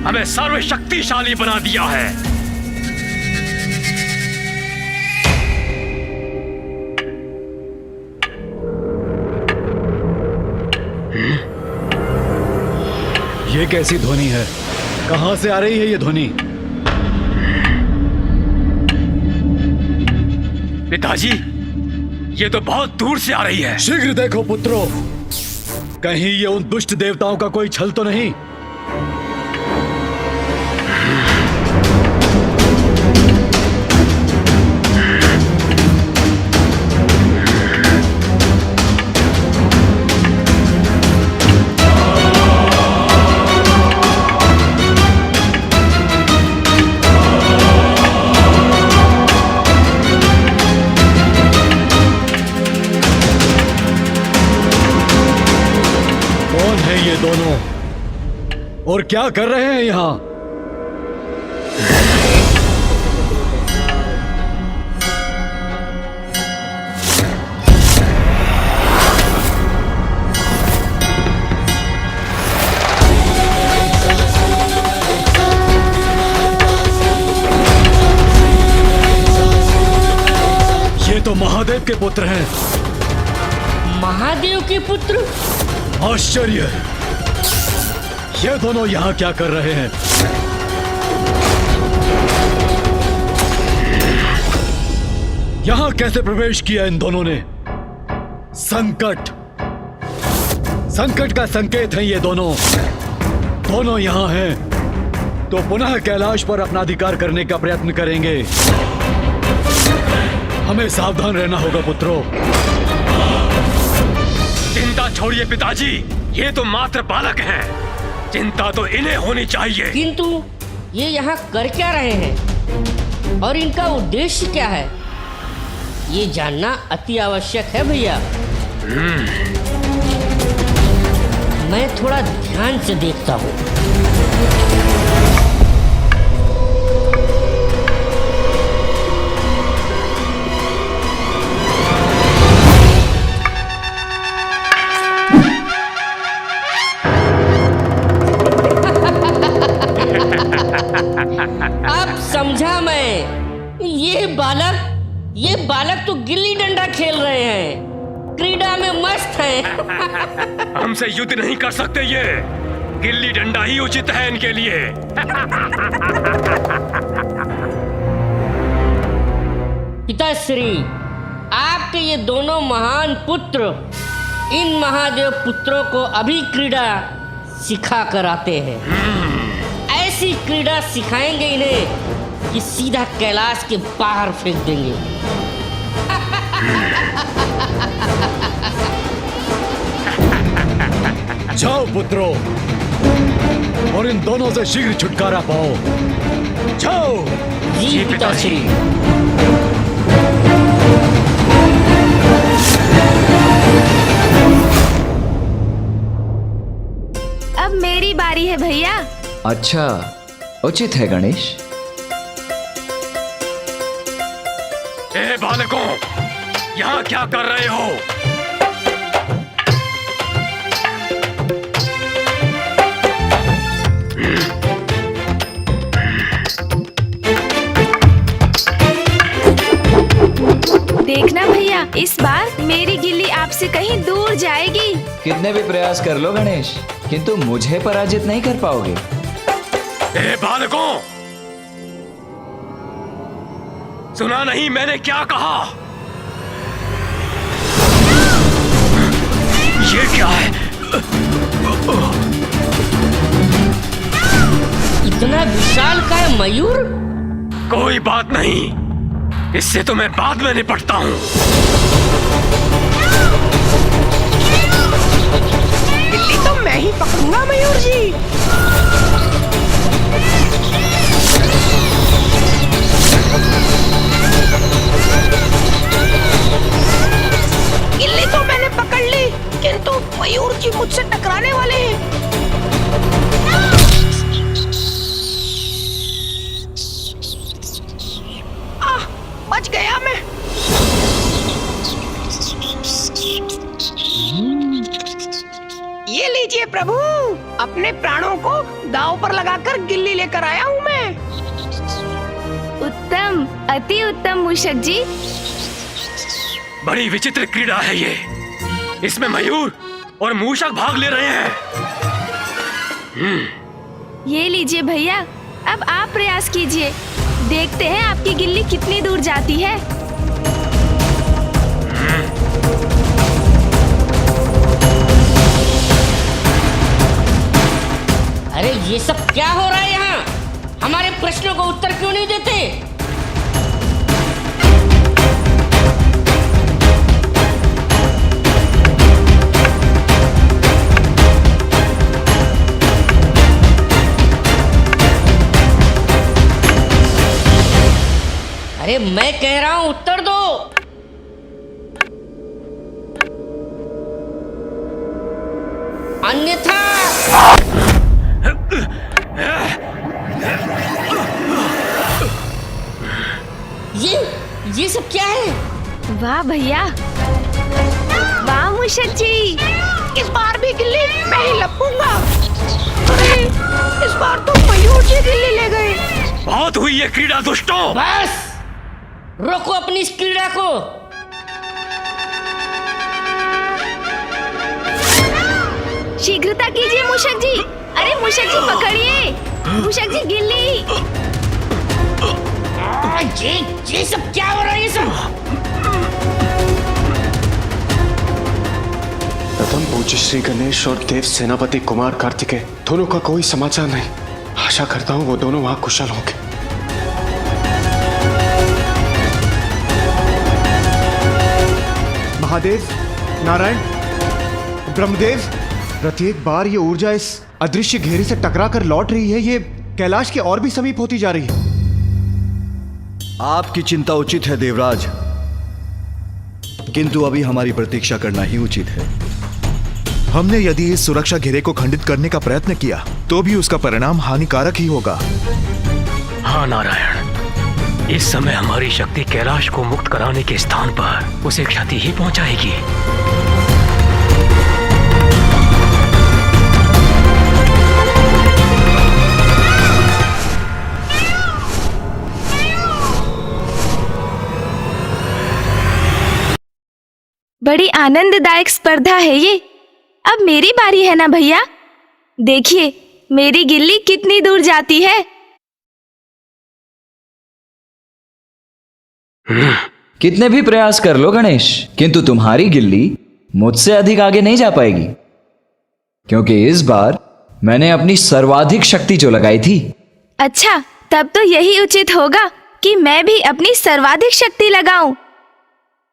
हमें सर्वशक्तिशाली बना दिया है। ये कैसी ध्वनि है? कहां से आ रही है ये ध्वनि? पिताजी, ये तो बहुत दूर से आ रही है। शीघ्र देखो पुत्रों, कहीं ये उन दुष्ट देवताओं का कोई छल तो नहीं। दोनों और क्या कर रहे हैं यहाँ? ये तो महादेव के पुत्र हैं। महादेव के पुत्र? आश्चर्य, ये दोनों यहाँ क्या कर रहे हैं? यहाँ कैसे प्रवेश किया इन दोनों ने? संकट, संकट का संकेत है ये दोनों। दोनों यहाँ हैं तो पुनः कैलाश पर अपना अधिकार करने का प्रयत्न करेंगे। हमें सावधान रहना होगा पुत्रों। चिंता छोड़िए पिताजी, ये तो मात्र बालक हैं। चिंता तो इन्हें होनी चाहिए। किंतु ये यहाँ कर क्या रहे हैं और इनका उद्देश्य क्या है, ये जानना अति आवश्यक है भैया। मैं थोड़ा ध्यान से देखता हूँ। अब समझा मैं, ये बालक तो गिल्ली डंडा खेल रहे हैं, क्रीड़ा में मस्त हैं। हमसे युद्ध नहीं कर सकते ये, गिल्ली डंडा ही उचित है इनके लिए। पिताश्री, आपके ये दोनों महान पुत्र इन महादेव पुत्रों को अभी क्रीड़ा सिखा कर आते हैं। ऐसी क्रीड़ा सिखाएंगे इन्हें कि सीधा कैलाश के बाहर फेंक देंगे। जाओ पुत्रों और इन दोनों से शीघ्र छुटकारा पाओ। जाओ। जी पिताश्री। अब मेरी बारी है भैया। अच्छा, उचित है गणेश। ए बालकों, यहाँ क्या कर रहे हो? देखना भैया, इस बार मेरी गिल्ली आपसे कहीं दूर जाएगी। कितने भी प्रयास कर लो गणेश, किंतु मुझे पराजित नहीं कर पाओगे। ए बालकों, सुना नहीं मैंने क्या कहा? ये क्या है? इतना विशाल का मयूर? कोई बात नहीं, इससे तो मैं बाद में निपटता हूँ। गिल्ली तो मैं ही पकड़ूंगा मयूर जी। गिल्ली तो मैंने पकड़ ली, किंतु मयूर जी मुझसे टकराने वाले हैं। बच गया मैं। ये लीजिए प्रभु, अपने प्राणों को दांव पर लगाकर गिल्ली लेकर आया हूँ मैं। उत्तम, अति उत्तम मूषक जी। बड़ी विचित्र क्रीड़ा है ये। इसमें मयूर और मूषक भाग ले रहे हैं। ये लीजिए भैया, अब आप प्रयास कीजिए, देखते हैं आपकी गिल्ली कितनी दूर जाती है। अरे ये सब क्या हो रहा है यहाँ? हमारे प्रश्नों को उत्तर क्यों नहीं देते? अरे मैं कह रहा हूं उत्तर दो। अन्यथा ये सब क्या है? वाह भैया, वाह मूषक जी। इस बार भी गिल्ली मैं ही लपूंगा। अरे इस बार तो मयूर जी गिल्ली ले गए। बहुत हुई ये क्रीड़ा दुष्टों। बस रोको अपनी इस क्रीड़ा को। शीघ्रता कीजिए मूषक जी। अरे मूषक जी पकड़िए, मूषक जी गिल्ली। ये सब क्या हो रहा है? ये सब प्रथम पूज्य श्री गणेश और देव सेनापति कुमार कार्तिकेय दोनों का कोई समाचार नहीं। आशा करता हूँ वो दोनों वहां कुशल होंगे। महादेव, नारायण, ब्रह्मदेव, प्रत्येक बार ये ऊर्जा इस अदृश्य घेरे से टकरा कर लौट रही है। ये कैलाश के और भी समीप होती जा रही है। आपकी चिंता उचित है देवराज, किंतु अभी हमारी प्रतीक्षा करना ही उचित है। हमने यदि इस सुरक्षा घेरे को खंडित करने का प्रयत्न किया तो भी उसका परिणाम हानिकारक ही होगा। हाँ नारायण, इस समय हमारी शक्ति कैलाश को मुक्त कराने के स्थान पर उसे क्षति ही पहुंचाएगी। बड़ी आनंददायक स्पर्धा है ये। अब मेरी बारी है ना भैया। देखिए मेरी गिल्ली कितनी दूर जाती है। कितने भी प्रयास कर लो गणेश, किंतु तुम्हारी गिल्ली मुझसे अधिक आगे नहीं जा पाएगी, क्योंकि इस बार मैंने अपनी सर्वाधिक शक्ति जो लगाई थी। अच्छा, तब तो यही उचित होगा कि मैं भी अपनी सर्वाधिक शक्ति लगाऊं।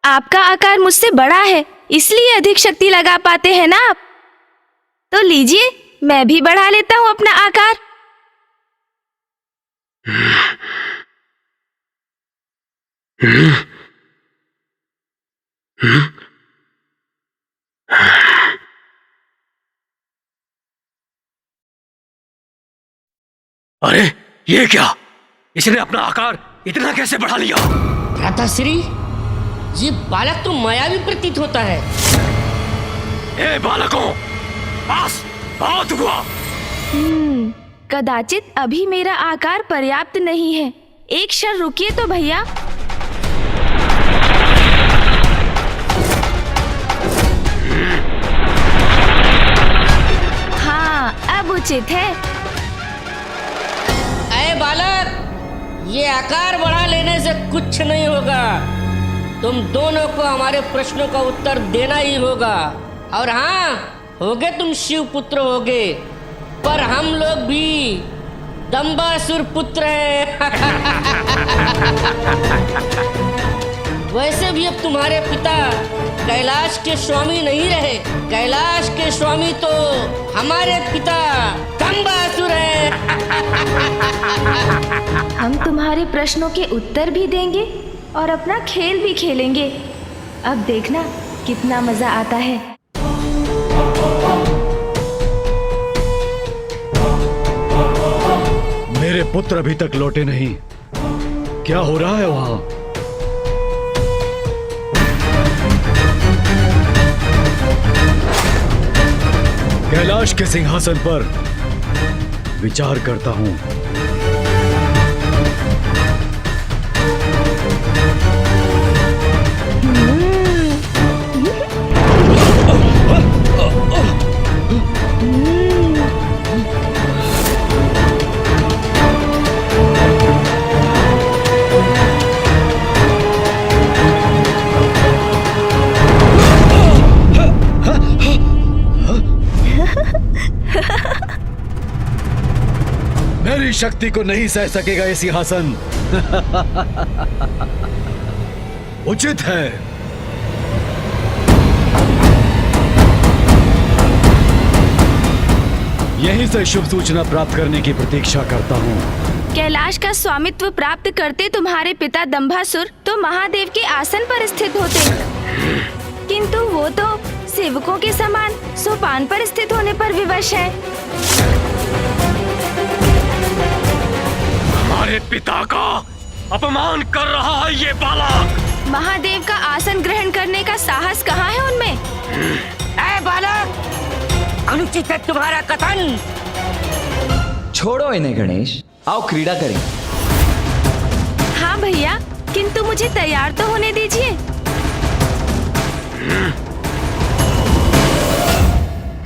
आपका आकार मुझसे बड़ा है, इसलिए अधिक शक्ति लगा पाते हैं ना आप। तो लीजिए, मैं भी बढ़ा लेता हूं अपना आकार। अरे ये क्या? इसने अपना आकार इतना कैसे बढ़ा लिया? भ्राताश्री, ये बालक तो मायावी प्रतीत होता है। ए बालकों, बस बहुत हुआ। कदाचित अभी मेरा आकार पर्याप्त नहीं है। एक क्षण रुकिए तो भैया। हाँ, अब उचित है। अरे बालक, ये आकार बढ़ा लेने से कुछ नहीं होगा। तुम दोनों को हमारे प्रश्नों का उत्तर देना ही होगा। और हाँ, होगे तुम शिव पुत्र होगे, पर हम लोग भी दंबासुर पुत्र है। वैसे भी अब तुम्हारे पिता कैलाश के स्वामी नहीं रहे। कैलाश के स्वामी तो हमारे पिता दंबासुर है। हम तुम्हारे प्रश्नों के उत्तर भी देंगे और अपना खेल भी खेलेंगे। अब देखना कितना मजा आता है। मेरे पुत्र अभी तक लौटे नहीं। क्या हो रहा है वहां? कैलाश के सिंहासन पर विचार करता हूं। मेरी शक्ति को नहीं सह सकेगा ये सिंहासन। उचित है। यहीं से शुभ सूचना प्राप्त करने की प्रतीक्षा करता हूँ। कैलाश का स्वामित्व प्राप्त करते तुम्हारे पिता दंभासुर तो महादेव के आसन पर स्थित होते, किंतु वो तो सेवकों के समान सोपान पर स्थित होने पर विवश है। हमारे पिता का अपमान कर रहा है ये बालक। महादेव का आसन ग्रहण करने का साहस कहाँ है उनमें? ऐ बालक, अनुचित है तुम्हारा कथन। छोड़ो इन्हें गणेश, आओ क्रीड़ा करें। हाँ भैया, किंतु मुझे तैयार तो होने दीजिए।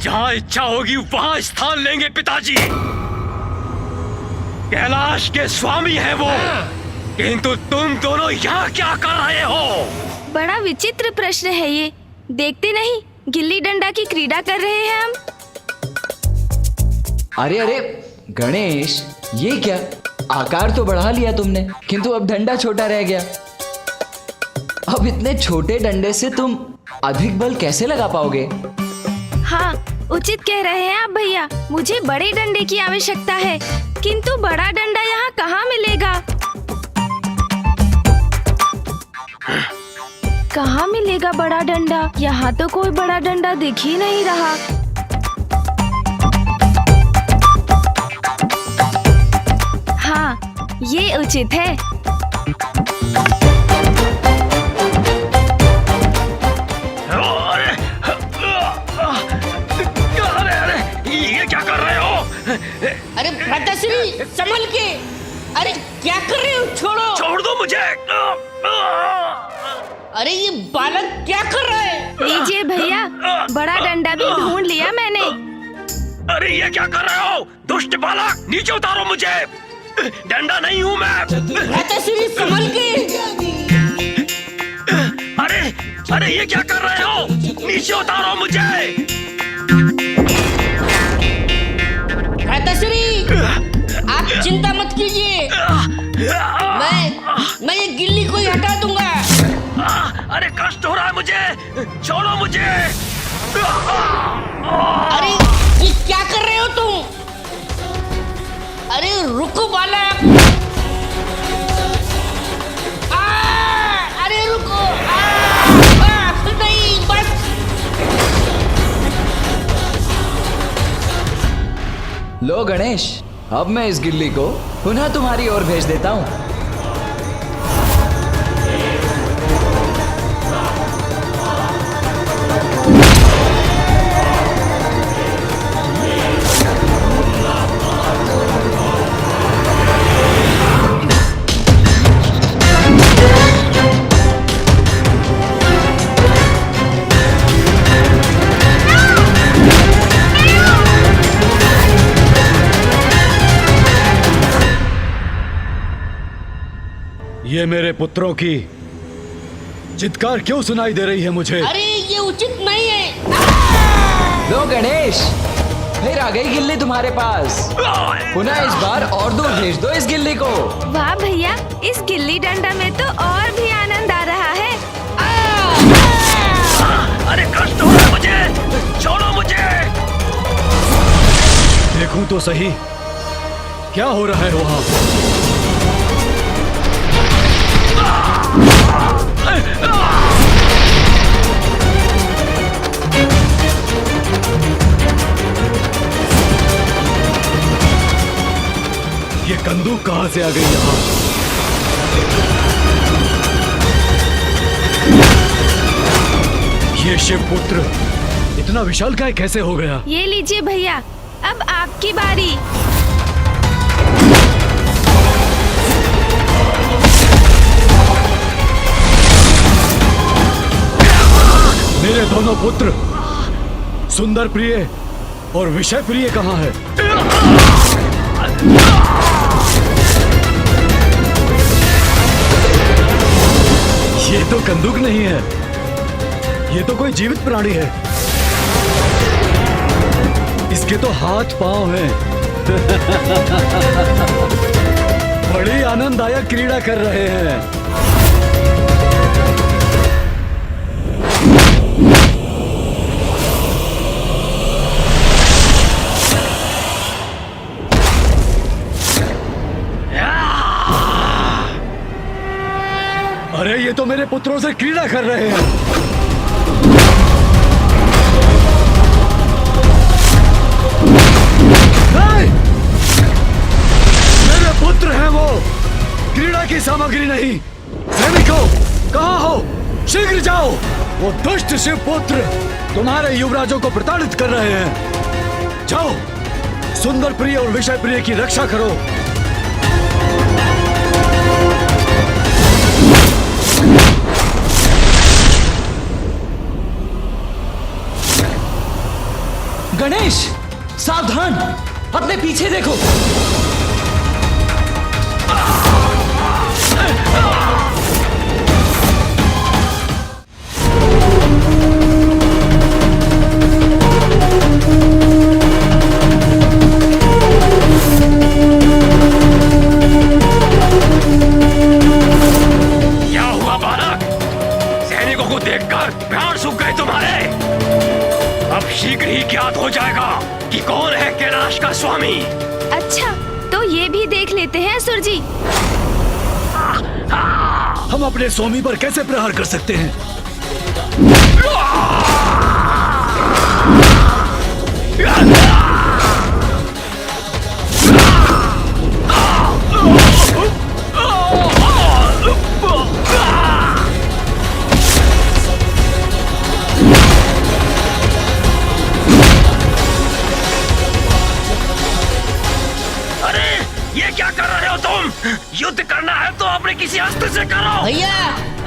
जहाँ इच्छा होगी वहाँ स्थान लेंगे पिताजी। कैलाश के स्वामी है वो, किंतु तुम दोनों यहाँ क्या कर रहे हो? बड़ा विचित्र प्रश्न है ये। देखते नहीं गिल्ली डंडा की क्रीड़ा कर रहे हैं हम। अरे अरे गणेश, ये क्या? आकार तो बढ़ा लिया तुमने, किंतु अब डंडा छोटा रह गया। अब इतने छोटे डंडे से तुम अधिक बल कैसे लगा पाओगे? हाँ, उचित कह रहे हैं आप भैया। मुझे बड़े डंडे की आवश्यकता है, किंतु बड़ा डंडा यहाँ कहाँ मिलेगा? कहाँ मिलेगा बड़ा डंडा? यहाँ तो कोई बड़ा डंडा दिख ही नहीं रहा। हाँ, ये उचित है। ये क्या कर रहे हो? अरे भ्राताश्री, संभल के। अरे क्या कर रहे हो? छोड़ो। छोड़ दो मुझे। अरे ये बालक क्या कर रहा है? लीजिए भैया, बड़ा डंडा भी ढूंढ लिया मैंने। अरे ये क्या कर रहे हो? दुष्ट बालक, नीचे उतारो मुझे। डंडा नहीं हूँ मैं। भ्राताश्री, संभल के। अरे अरे ये क्या कर रहे हो? नीचे उतारो मुझे। भ्राताश्री, आप चिंता मत कीजिए। मैं ये गिल्ली को ही हटा दूंगा। अरे कष्ट हो रहा है मुझे, छोड़ो मुझे। अरे ये क्या कर रहे हो तुम? अरे रुको बालक। अरे रुको। नहीं, बस। लो गणेश, अब मैं इस गिल्ली को पुनः तुम्हारी ओर भेज देता हूँ। ये मेरे पुत्रों की चित्कार क्यों सुनाई दे रही है मुझे? अरे ये उचित नहीं है। लो गणेश, फिर आ गई गिल्ली तुम्हारे पास। पुनः इस बार और दूर भेज दो इस गिल्ली को। वाह भैया, इस गिल्ली डंडा में तो और भी आनंद आ रहा है। अरे कष्ट हो रहा है मुझे, छोड़ो मुझे। देखूं तो सही क्या हो रहा है वहां। ये कंदूक कहां से आ गई यहां? ये शिवपुत्र इतना विशालकाय कैसे हो गया? ये लीजिए भैया, अब आपकी बारी। मेरे दोनों पुत्र सुंदर प्रिय और विषय प्रिय कहाँ है? ये तो कंदूक नहीं है, ये तो कोई जीवित प्राणी है। इसके तो हाथ पांव हैं। बड़ी आनंददायक क्रीड़ा कर रहे हैं। अरे ये तो मेरे पुत्रों से क्रीड़ा कर रहे हैं। नहीं! मेरे पुत्र हैं वो, क्रीड़ा की सामग्री नहीं। सैनिकों, कहाँ हो? शीघ्र जाओ। वो दुष्ट शिवपुत्र तुम्हारे युवराजों को प्रताड़ित कर रहे हैं। जाओ, सुंदर प्रिय और विषय प्रिय की रक्षा करो। गणेश, सावधान, अपने पीछे देखो। क्या हुआ बालक? सैनिकों को देखकर प्राण सूख गए तुम्हारे। अब शीघ्र ही ज्ञात हो जाएगा कि कौन है कैलाश का स्वामी। अच्छा, तो ये भी देख लेते हैं असुर जी। हम अपने स्वामी पर कैसे प्रहार कर सकते हैं? युद्ध करना है तो अपने किसी अस्त्र से करो। भैया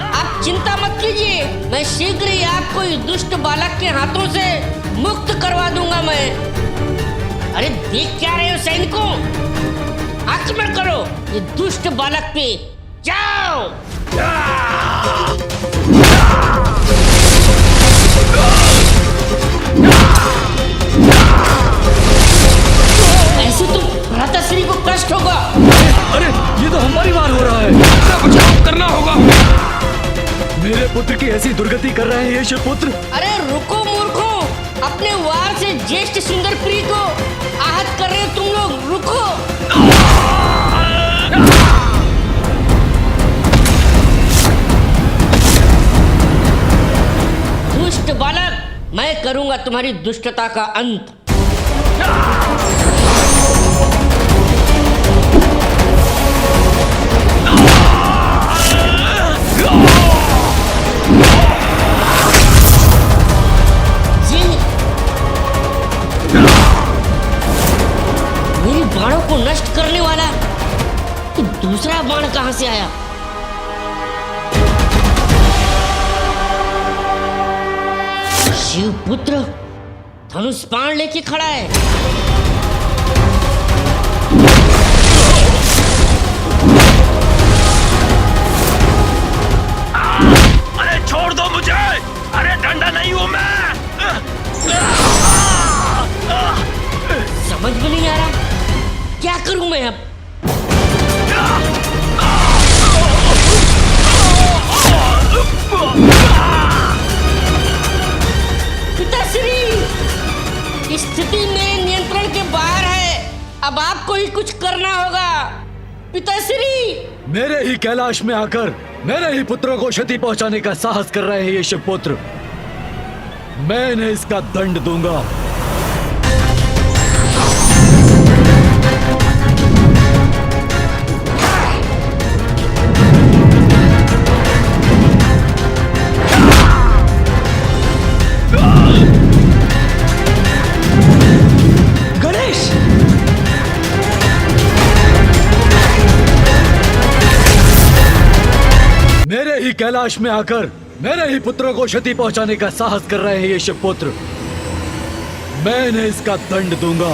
आप चिंता मत कीजिए, मैं शीघ्र ही आपको इस दुष्ट बालक के हाथों से मुक्त करवा दूंगा मैं। अरे देख क्या रहे हो सैनिकों, आक्रमण करो ये दुष्ट बालक पे, जाओ। ऐसे तो भ्राताश्री को कष्ट होगा। अरे ये तो हमारी मार हो रहा है, बचाव करना होगा। मेरे पुत्र की ऐसी दुर्गति कर रहे हैं ये शिवपुत्र। अरे रुको मूर्खों, अपने वार से ज्येष्ठ सुंदर प्रिय को आहत कर रहे हो तुम लोग, रुको। दुष्ट बालक, मैं करूंगा तुम्हारी दुष्टता का अंत। मेरी बाणों को नष्ट करने वाला तो दूसरा बाण कहां से आया? शिवपुत्र धनुष बाण लेके खड़ा है। अरे छोड़ दो मुझे, अरे डंडा नहीं हूं मैं। आ रहा, क्या करूं मैं अब? पिताश्री, स्थिति मेरे नियंत्रण के बाहर है, अब आपको ही कुछ करना होगा। पिताश्री, मेरे ही कैलाश में आकर मेरे ही पुत्रों को क्षति पहुंचाने का साहस कर रहे हैं ये शिवपुत्र। मैं इन्हें इसका दंड दूंगा। गणेश! मेरे ही कैलाश में आकर मेरे ही पुत्रों को क्षति पहुंचाने का साहस कर रहे हैं ये शिवपुत्र। मैं इन्हें इसका दंड दूंगा।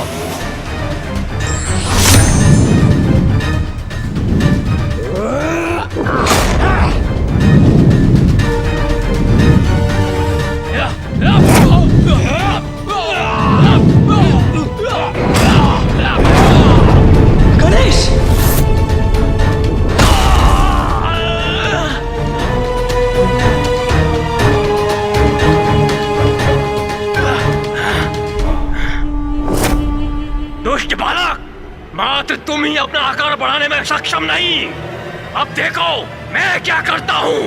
गणेश! दुष्ट बालक, मात्र तुम ही अपना आकार बढ़ाने में सक्षम नहीं। अब देखो मैं क्या करता हूँ।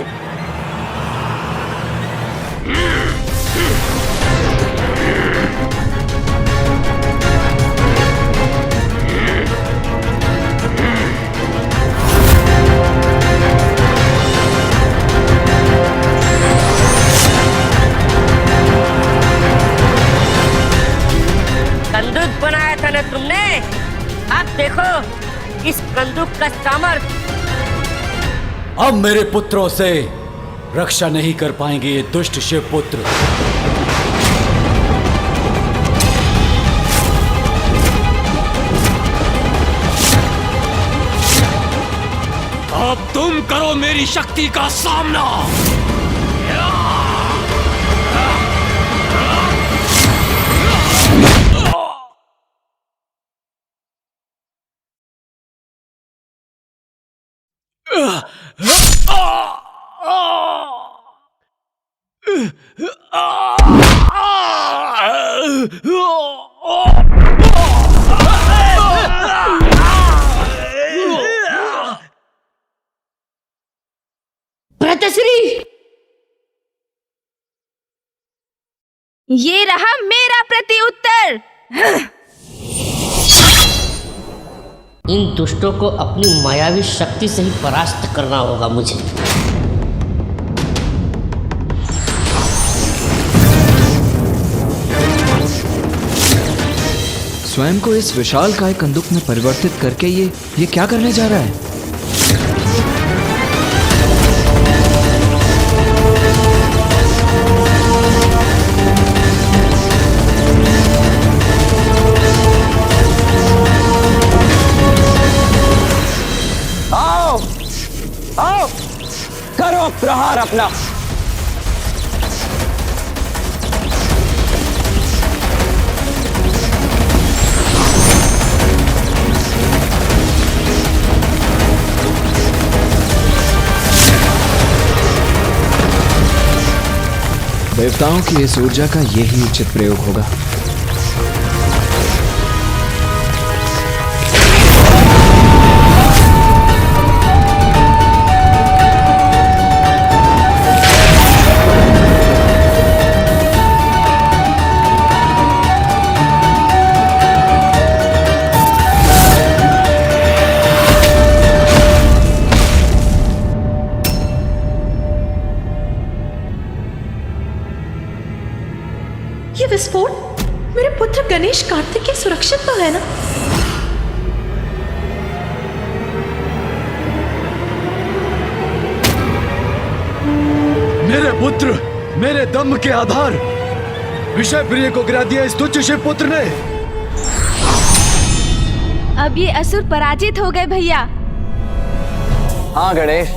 बंदूक बनाया था ना तुमने, अब देखो इस बंदूक का सामर्थ्य। अब मेरे पुत्रों से रक्षा नहीं कर पाएंगे ये दुष्ट शिवपुत्र। अब तुम करो मेरी शक्ति का सामना। भ्राताश्री, ये रहा मेरा प्रत्युत्तर। इन दुष्टों को अपनी मायावी शक्ति से ही परास्त करना होगा मुझे। स्वयं को इस विशाल काय कंदुक में परिवर्तित करके ये क्या करने जा रहा है? आओ आओ, करो प्रहार अपना। देवताओं की इस ऊर्जा का यही उचित प्रयोग होगा। ये विस्फोट मेरे पुत्र गणेश कार्तिक के सुरक्षित तो है ना? मेरे पुत्र, मेरे दम के आधार, विषय प्रिय को गिरा दिया इस तुच्छ शिवपुत्र ने। अब ये असुर पराजित हो गए भैया। हाँ गणेश,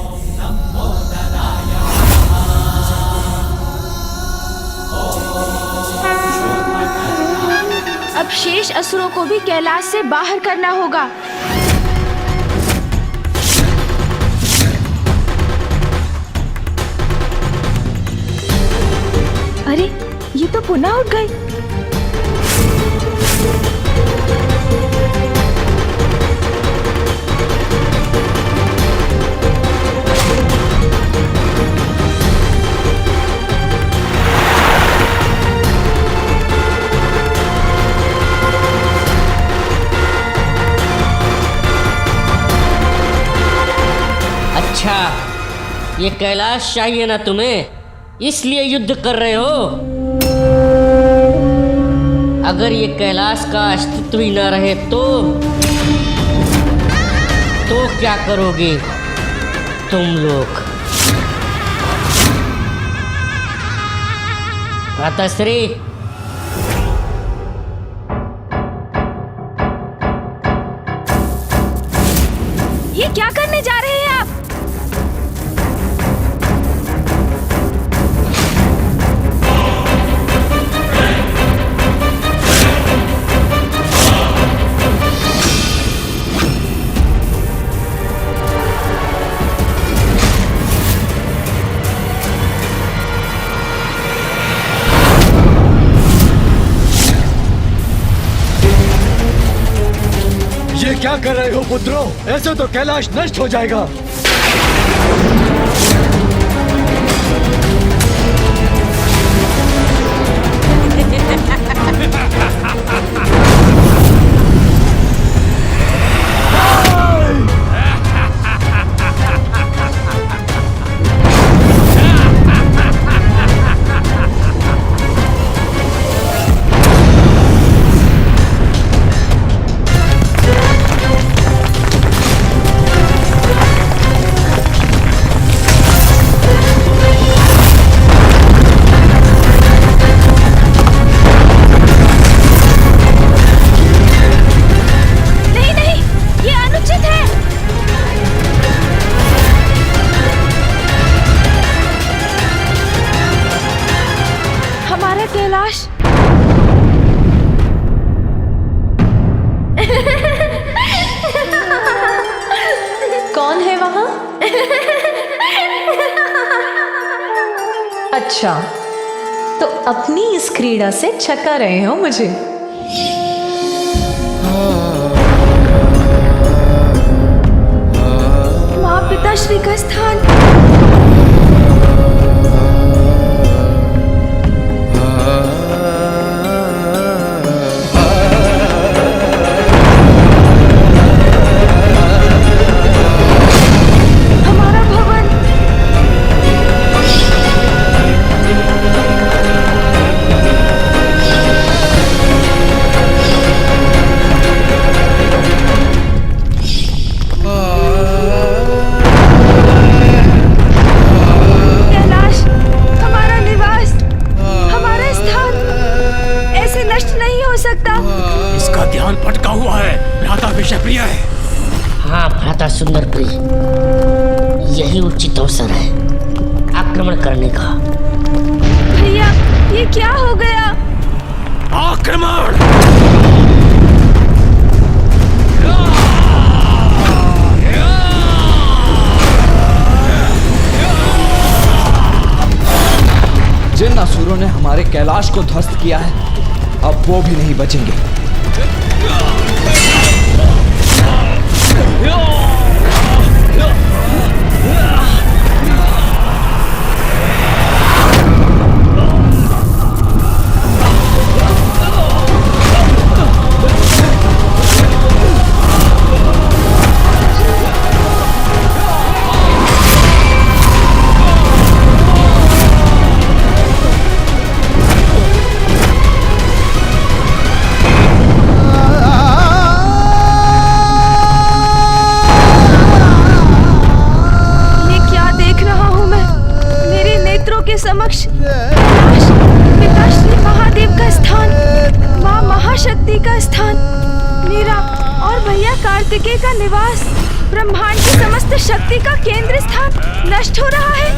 अब अब शेष असुरों को भी कैलाश से बाहर करना होगा। अरे ये तो पुनः उठ गए। अच्छा, ये कैलाश चाहिए ना तुम्हें, इसलिए युद्ध कर रहे हो। अगर ये कैलाश का अस्तित्व ही ना रहे तो क्या करोगे तुम लोग? भ्राताश्री, ये क्या करने जा रहे हैं आप? ये क्या कर रहे हो पुत्रों? ऐसे तो कैलाश नष्ट हो जाएगा। कौन है वहां? अच्छा, तो अपनी इस क्रीड़ा से छका रहे हो मुझे। माँ पिताश्री का स्थान। इसका ध्यान भटका हुआ है। भ्राता विषप्रिय है। हाँ भ्राता सुंदर प्रिय, यही उचित अवसर है आक्रमण करने का। भैया, ये क्या हो गया? आक्रमण! जिन असुरों ने हमारे कैलाश को ध्वस्त किया है, अब वो भी नहीं बचेंगे। समक्ष कैलाश पिताश्री महादेव का स्थान, माँ महाशक्ति का स्थान, मेरा और भैया कार्तिकेय का निवास, ब्रह्मांड की समस्त शक्ति का केंद्र स्थान नष्ट हो रहा है।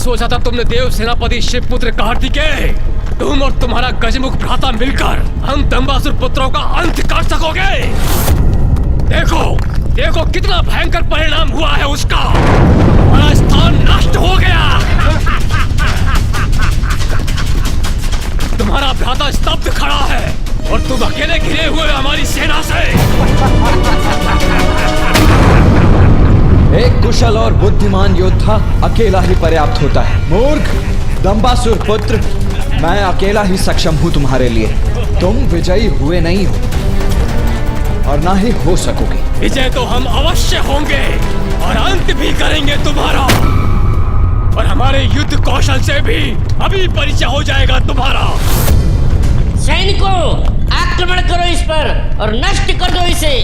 सोचा था तुमने देव सेनापति शिवपुत्र कार्तिकेय, तुम और तुम्हारा गजमुख भ्राता मिलकर हम दंबासुर पुत्रों का अंत कर सकोगे? देखो देखो कितना भयंकर परिणाम हुआ है उसका। हमारा स्थान नष्ट हो गया। तुम्हारा भ्राता स्तब्ध खड़ा है और तुम अकेले घिरे हुए हमारी सेना से। एक कुशल और बुद्धिमान योद्धा अकेला ही पर्याप्त होता है। मूर्ख दंबासुर पुत्र, मैं अकेला ही सक्षम हूँ तुम्हारे लिए। तुम विजयी हुए नहीं हो और ना ही हो सकोगे। विजय तो हम अवश्य होंगे और अंत भी करेंगे तुम्हारा, और हमारे युद्ध कौशल से भी अभी परिचय हो जाएगा तुम्हारा। सैनिकों, आक्रमण करो इस पर और नष्ट कर दो इसे।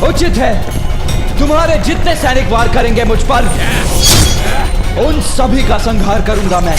उचित है, तुम्हारे जितने सैनिक वार करेंगे मुझ पर, उन सभी का संहार करूंगा मैं।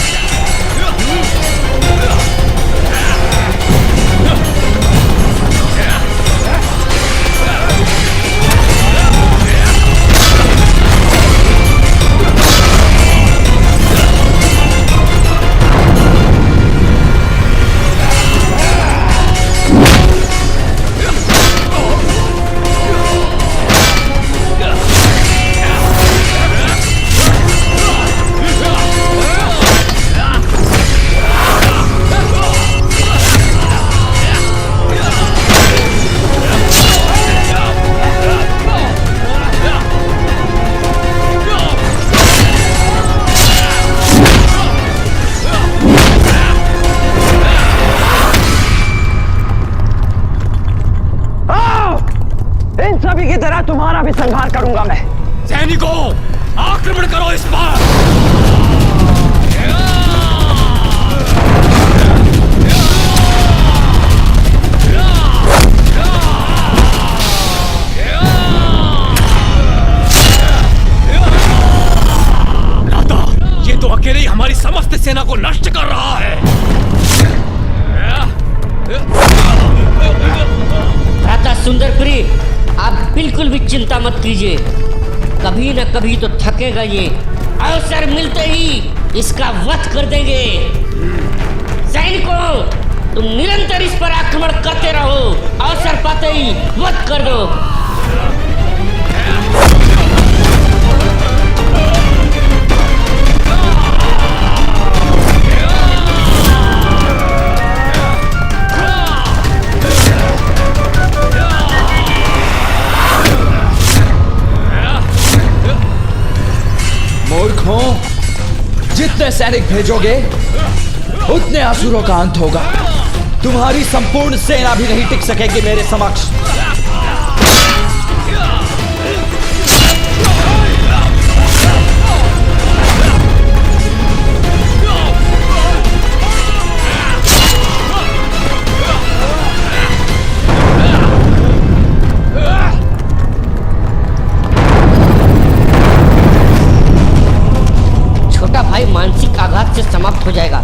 तुम्हारा भी संहार करूंगा मैं। सैनिकों, आक्रमण करो इस पर। राधा, ये तो अकेले ही हमारी समस्त सेना को नष्ट कर रहा है। भ्राता सुंदरपुरी, आप बिल्कुल भी चिंता मत कीजिए। कभी न कभी तो थकेगा ये। अवसर मिलते ही इसका वध कर देंगे। सैनिकों, तुम निरंतर इस पर आक्रमण करते रहो। अवसर पाते ही वध कर दो। जितने सैनिक भेजोगे उतने असुरों का अंत होगा। तुम्हारी संपूर्ण सेना भी नहीं टिक सकेगी मेरे समक्ष। भाई मानसिक आघात से समाप्त हो जाएगा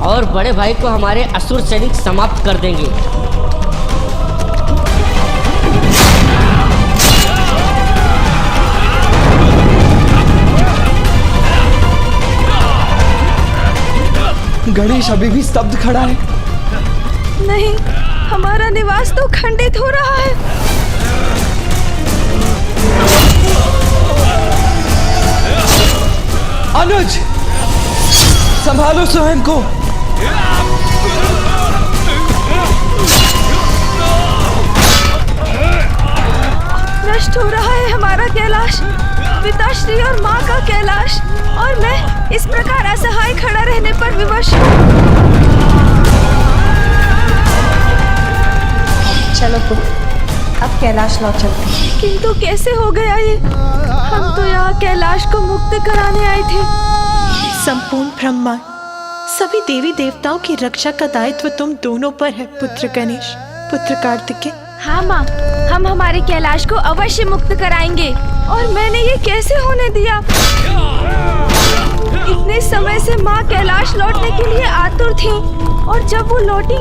और बड़े भाई को हमारे असुर सैनिक समाप्त कर देंगे। गणेश अभी भी स्तब्ध खड़ा है। नहीं, हमारा निवास तो खंडित हो रहा है। अनुज, संभालो स्वयं को। नष्ट हो रहा है हमारा कैलाश, पिताश्री और माँ का कैलाश, और मैं इस प्रकार असहाय खड़ा रहने पर विवश हूँ। चलो तुम अब कैलाश लौट चलते हैं। किंतु कैसे हो गया ये? हम तो यहाँ कैलाश को मुक्त कराने आए थे। संपूर्ण ब्रह्मांड, सभी देवी देवताओं की रक्षा का दायित्व तुम दोनों पर है, पुत्र गणेश, पुत्र कार्तिकेय। हाँ माँ, हम हमारे कैलाश को अवश्य मुक्त कराएंगे। और मैंने ये कैसे होने दिया? इतने समय से माँ कैलाश कैलाश लौटने के लिए आतुर थी और जब वो लौटी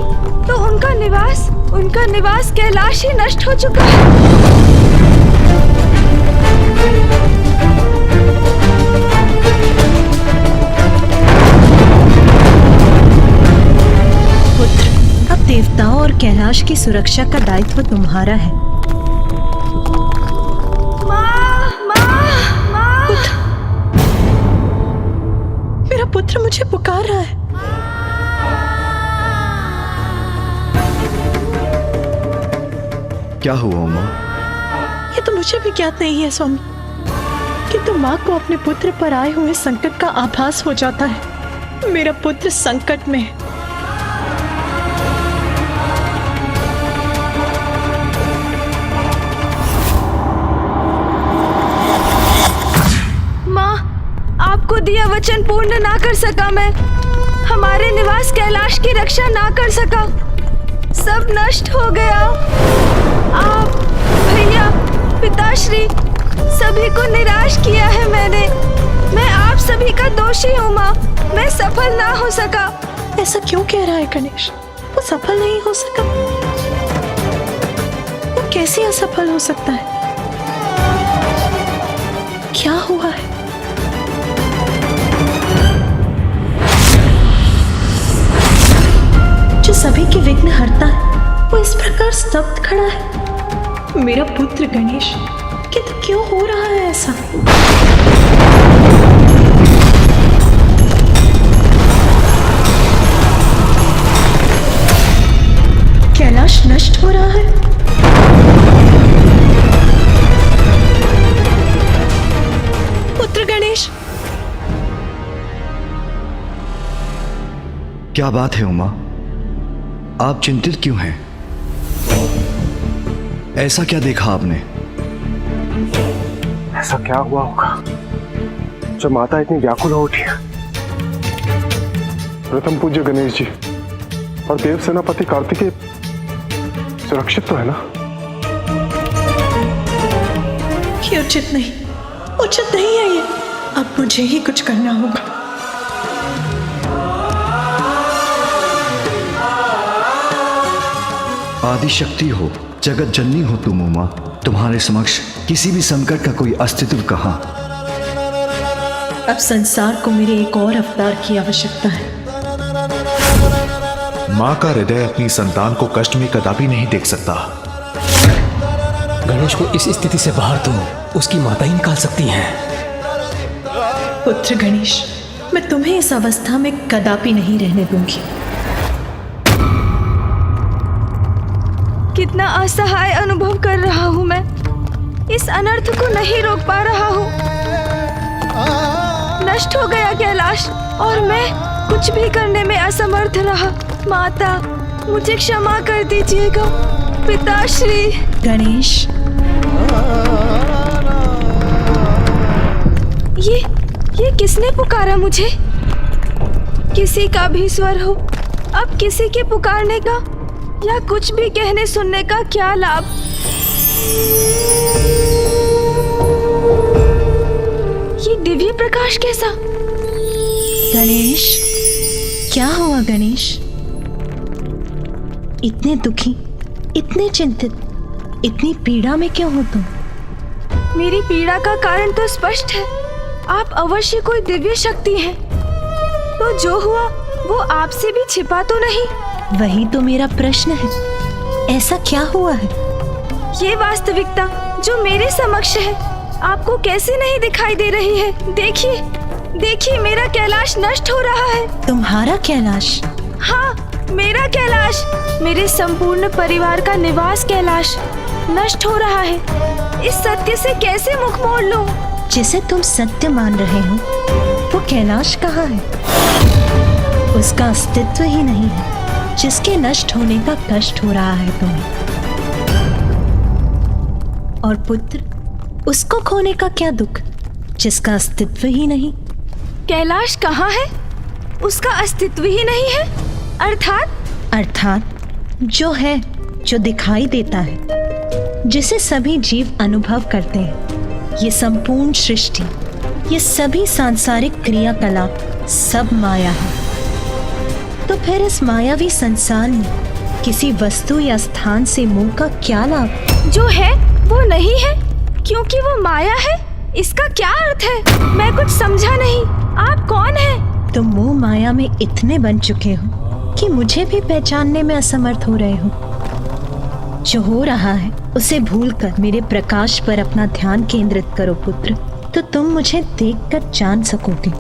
तो उनका निवास कैलाश ही नष्ट हो चुका है। पुत्र, अब देवताओं और कैलाश की सुरक्षा का दायित्व तुम्हारा है। पुत्र, मेरा पुत्र मुझे पुकार रहा है। क्या हुआ उमा? ये तो मुझे भी ज्ञात नहीं है स्वामी, किंतु माँ को अपने पुत्र पर आए हुए संकट का आभास हो जाता है। मेरा पुत्र संकट में है। माँ, आपको दिया वचन पूर्ण ना कर सका मैं, हमारे निवास कैलाश की रक्षा ना कर सका, सब नष्ट हो गया। आप, भैया, पिताश्री, सभी को निराश किया है मैंने। मैं आप सभी का दोषी हूँ माँ, मैं सफल ना हो सका। ऐसा क्यों कह रहा है गणेश? वो सफल नहीं हो सका? वो कैसे असफल हो सकता है? क्या हुआ है? जो सभी के विघ्न हरता है वो इस प्रकार स्तब्ध खड़ा है। मेरा पुत्र गणेश, किंतु क्यों हो रहा है ऐसा? कैलाश नष्ट हो रहा है। पुत्र गणेश, क्या बात है उमा? आप चिंतित क्यों हैं? ऐसा क्या देखा आपने? ऐसा क्या हुआ होगा जब माता इतनी व्याकुल हो उठी? प्रथम पूज्य गणेश जी और देव सेनापति कार्तिकेय सुरक्षित तो है ना? ये उचित नहीं है ये। अब मुझे ही कुछ करना होगा। आदि शक्ति हो, जगत जननी हो तुम उमा। तुम्हारे समक्ष किसी भी संकट का कोई अस्तित्व कहाँ? अब संसार को मेरे एक और अवतार की आवश्यकता है। माँ का हृदय अपनी संतान को कष्ट में कदापि नहीं देख सकता। गणेश को इस स्थिति से बाहर तो उसकी माता ही निकाल सकती हैं। पुत्र गणेश, मैं तुम्हें इस अवस्था में कदापि नहीं रहने दूंगी। कितना असहाय अनुभव कर रहा हूँ मैं, इस अनर्थ को नहीं रोक पा रहा हूँ। नष्ट हो गया कैलाश और मैं कुछ भी करने में असमर्थ रहा। माता, मुझे क्षमा कर दीजिएगा। पिताश्री। गणेश, ये किसने पुकारा मुझे? किसी का भी स्वर हो, अब किसी के पुकारने का या कुछ भी कहने सुनने का क्या लाभ? ये दिव्य प्रकाश कैसा? गणेश, क्या हुआ गणेश? इतने दुखी, इतने चिंतित, इतनी पीड़ा में क्यों हो तुम? मेरी पीड़ा का कारण तो स्पष्ट है। आप अवश्य कोई दिव्य शक्ति हैं। तो जो हुआ वो आपसे भी छिपा तो नहीं? वही तो मेरा प्रश्न है। ऐसा क्या हुआ है? ये वास्तविकता जो मेरे समक्ष है आपको कैसे नहीं दिखाई दे रही है? देखिए, देखिए, मेरा कैलाश नष्ट हो रहा है। तुम्हारा कैलाश? हाँ, मेरा कैलाश, मेरे संपूर्ण परिवार का निवास कैलाश नष्ट हो रहा है। इस सत्य से कैसे मुख मोड़ लूं? जिसे तुम सत्य मान रहे हो वो कैलाश कहाँ है? उसका अस्तित्व ही नहीं है। जिसके नष्ट होने का कष्ट हो रहा है तुम्हें। और पुत्र, उसको खोने का क्या दुख जिसका अस्तित्व ही नहीं? कैलाश कहाँ है? उसका अस्तित्व ही नहीं है। अर्थात जो है, जो दिखाई देता है, जिसे सभी जीव अनुभव करते हैं। ये संपूर्ण सृष्टि, ये सभी सांसारिक क्रियाकलाप सब माया है। तो फिर इस मायावी संसार में किसी वस्तु या स्थान से मोह का क्या लाभ? जो है वो नहीं है क्योंकि वो माया है। इसका क्या अर्थ है? मैं कुछ समझा नहीं। आप कौन हैं? तुम मोह माया में इतने बन चुके हो कि मुझे भी पहचानने में असमर्थ हो रहे हो। जो हो रहा है उसे भूलकर मेरे प्रकाश पर अपना ध्यान केंद्रित करो पुत्र, तो तुम मुझे देखकर जान सकोगे।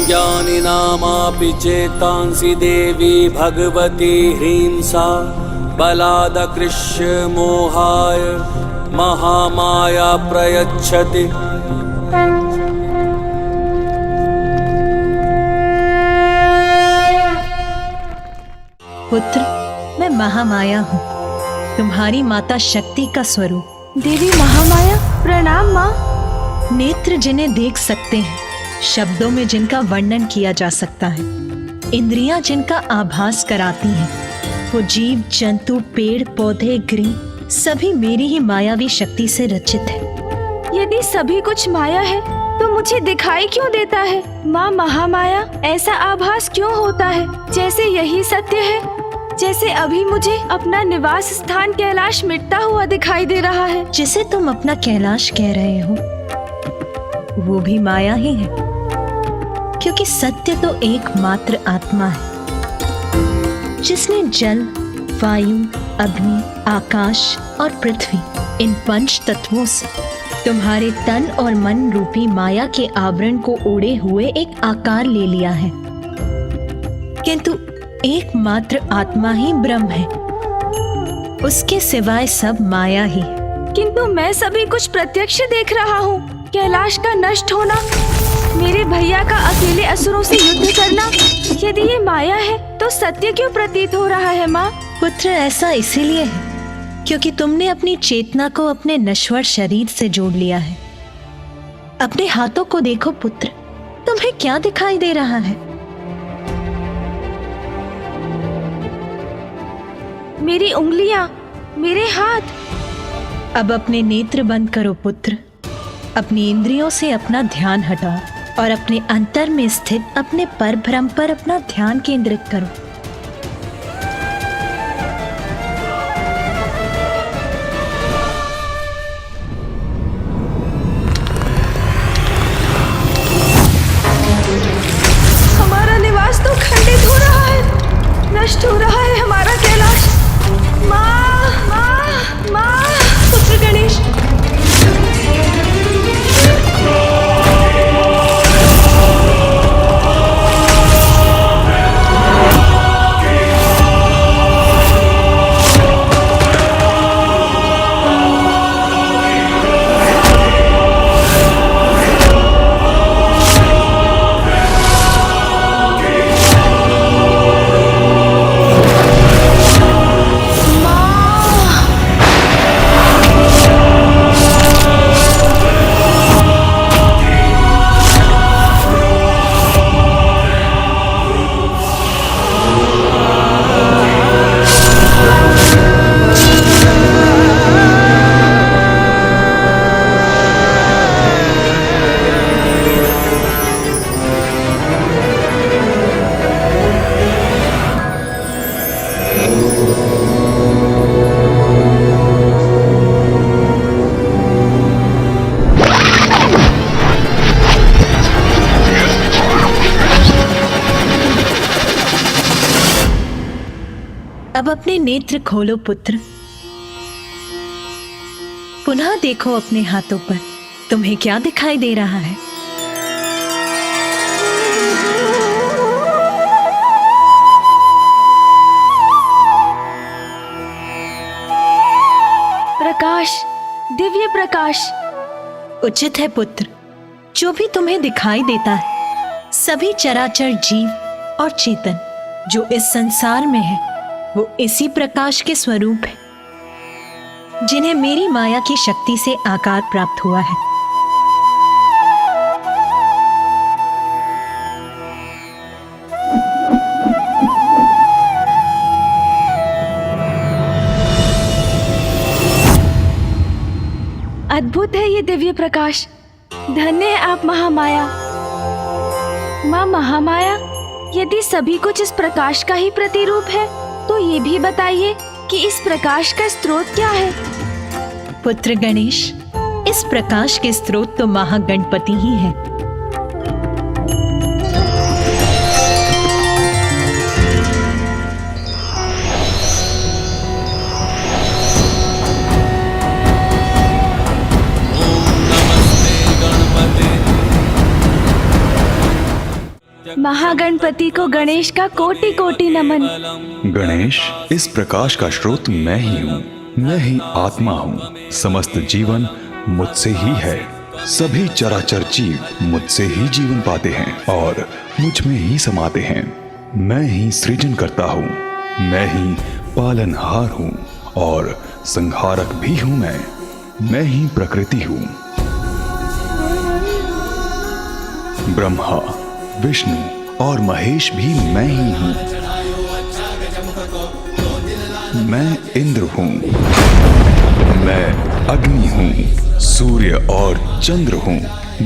ज्ञानिनामापि चेतांसि देवी भगवती ह्रीं सा बलादकृष्य मोहाय महामाया प्रयच्छति। पुत्र, मैं महामाया हूँ, तुम्हारी माता शक्ति का स्वरूप। देवी महामाया, प्रणाम माँ। नेत्र जिन्हें देख सकते हैं, शब्दों में जिनका वर्णन किया जा सकता है, इंद्रियां जिनका आभास कराती हैं, वो जीव जंतु पेड़ पौधे गृह सभी मेरी ही मायावी शक्ति से रचित है। यदि सभी कुछ माया है तो मुझे दिखाई क्यों देता है? माँ महामाया, ऐसा आभास क्यों होता है जैसे यही सत्य है? जैसे अभी मुझे अपना निवास स्थान कैलाश मिटता हुआ दिखाई दे रहा है। जिसे तुम अपना कैलाश कह रहे हो वो भी माया ही है, क्योंकि सत्य तो एकमात्र आत्मा है जिसने जल, वायु, अग्नि, आकाश और पृथ्वी इन पंच तत्वों से तुम्हारे तन और मन रूपी माया के आवरण को ओढ़े हुए एक आकार ले लिया है। किंतु एकमात्र आत्मा ही ब्रह्म है, उसके सिवाय सब माया ही है। किंतु मैं सभी कुछ प्रत्यक्ष देख रहा हूँ। कैलाश का नष्ट होना, मेरे भैया का अकेले असुरों से युद्ध करना, यदि ये माया है तो सत्य क्यों प्रतीत हो रहा है माँ? पुत्र, ऐसा इसीलिए है क्योंकि तुमने अपनी चेतना को अपने नश्वर शरीर से जोड़ लिया है। अपने हाथों को देखो पुत्र, तुम्हें क्या दिखाई दे रहा है? मेरी उंगलियां, मेरे हाथ। अब अपने नेत्र बंद करो पुत्र, अपनी इंद्रियों से अपना ध्यान हटाओ और अपने अंतर में स्थित अपने परब्रह्म पर अपना ध्यान केंद्रित करो। हमारा निवास तो खंडित हो रहा है, नष्ट हो रहा है हमारा कैलाश। माँ, माँ, माँ। पुत्र गणेश, अब अपने नेत्र खोलो पुत्र, पुनः देखो अपने हाथों पर, तुम्हें क्या दिखाई दे रहा है? प्रकाश, दिव्य प्रकाश। उचित है पुत्र, जो भी तुम्हें दिखाई देता है सभी चराचर जीव और चेतन जो इस संसार में है वो इसी प्रकाश के स्वरूप है। जिन्हें मेरी माया की शक्ति से आकार प्राप्त हुआ है। अद्भुत है ये दिव्य प्रकाश। धन्य है आप महामाया। माँ महामाया, यदि सभी कुछ इस प्रकाश का ही प्रतिरूप है तो ये भी बताइए कि इस प्रकाश का स्रोत क्या है। पुत्र गणेश, इस प्रकाश के स्रोत तो महागणपति ही है। महागणपति को गणेश का कोटि कोटि नमन। गणेश, इस प्रकाश का स्रोत मैं ही हूँ। मैं ही आत्मा हूँ। समस्त जीवन मुझसे ही है। सभी चराचर जीव मुझसे ही जीवन पाते हैं और मुझ में ही समाते हैं। मैं ही सृजन करता हूँ। मैं ही पालनहार हूँ और संहारक भी हूँ। मैं ही प्रकृति हूँ। ब्रह्मा, विष्णु और महेश भी मैं ही हूँ। मैं इंद्र हूँ। मैं अग्नि हूँ। सूर्य और चंद्र हूँ।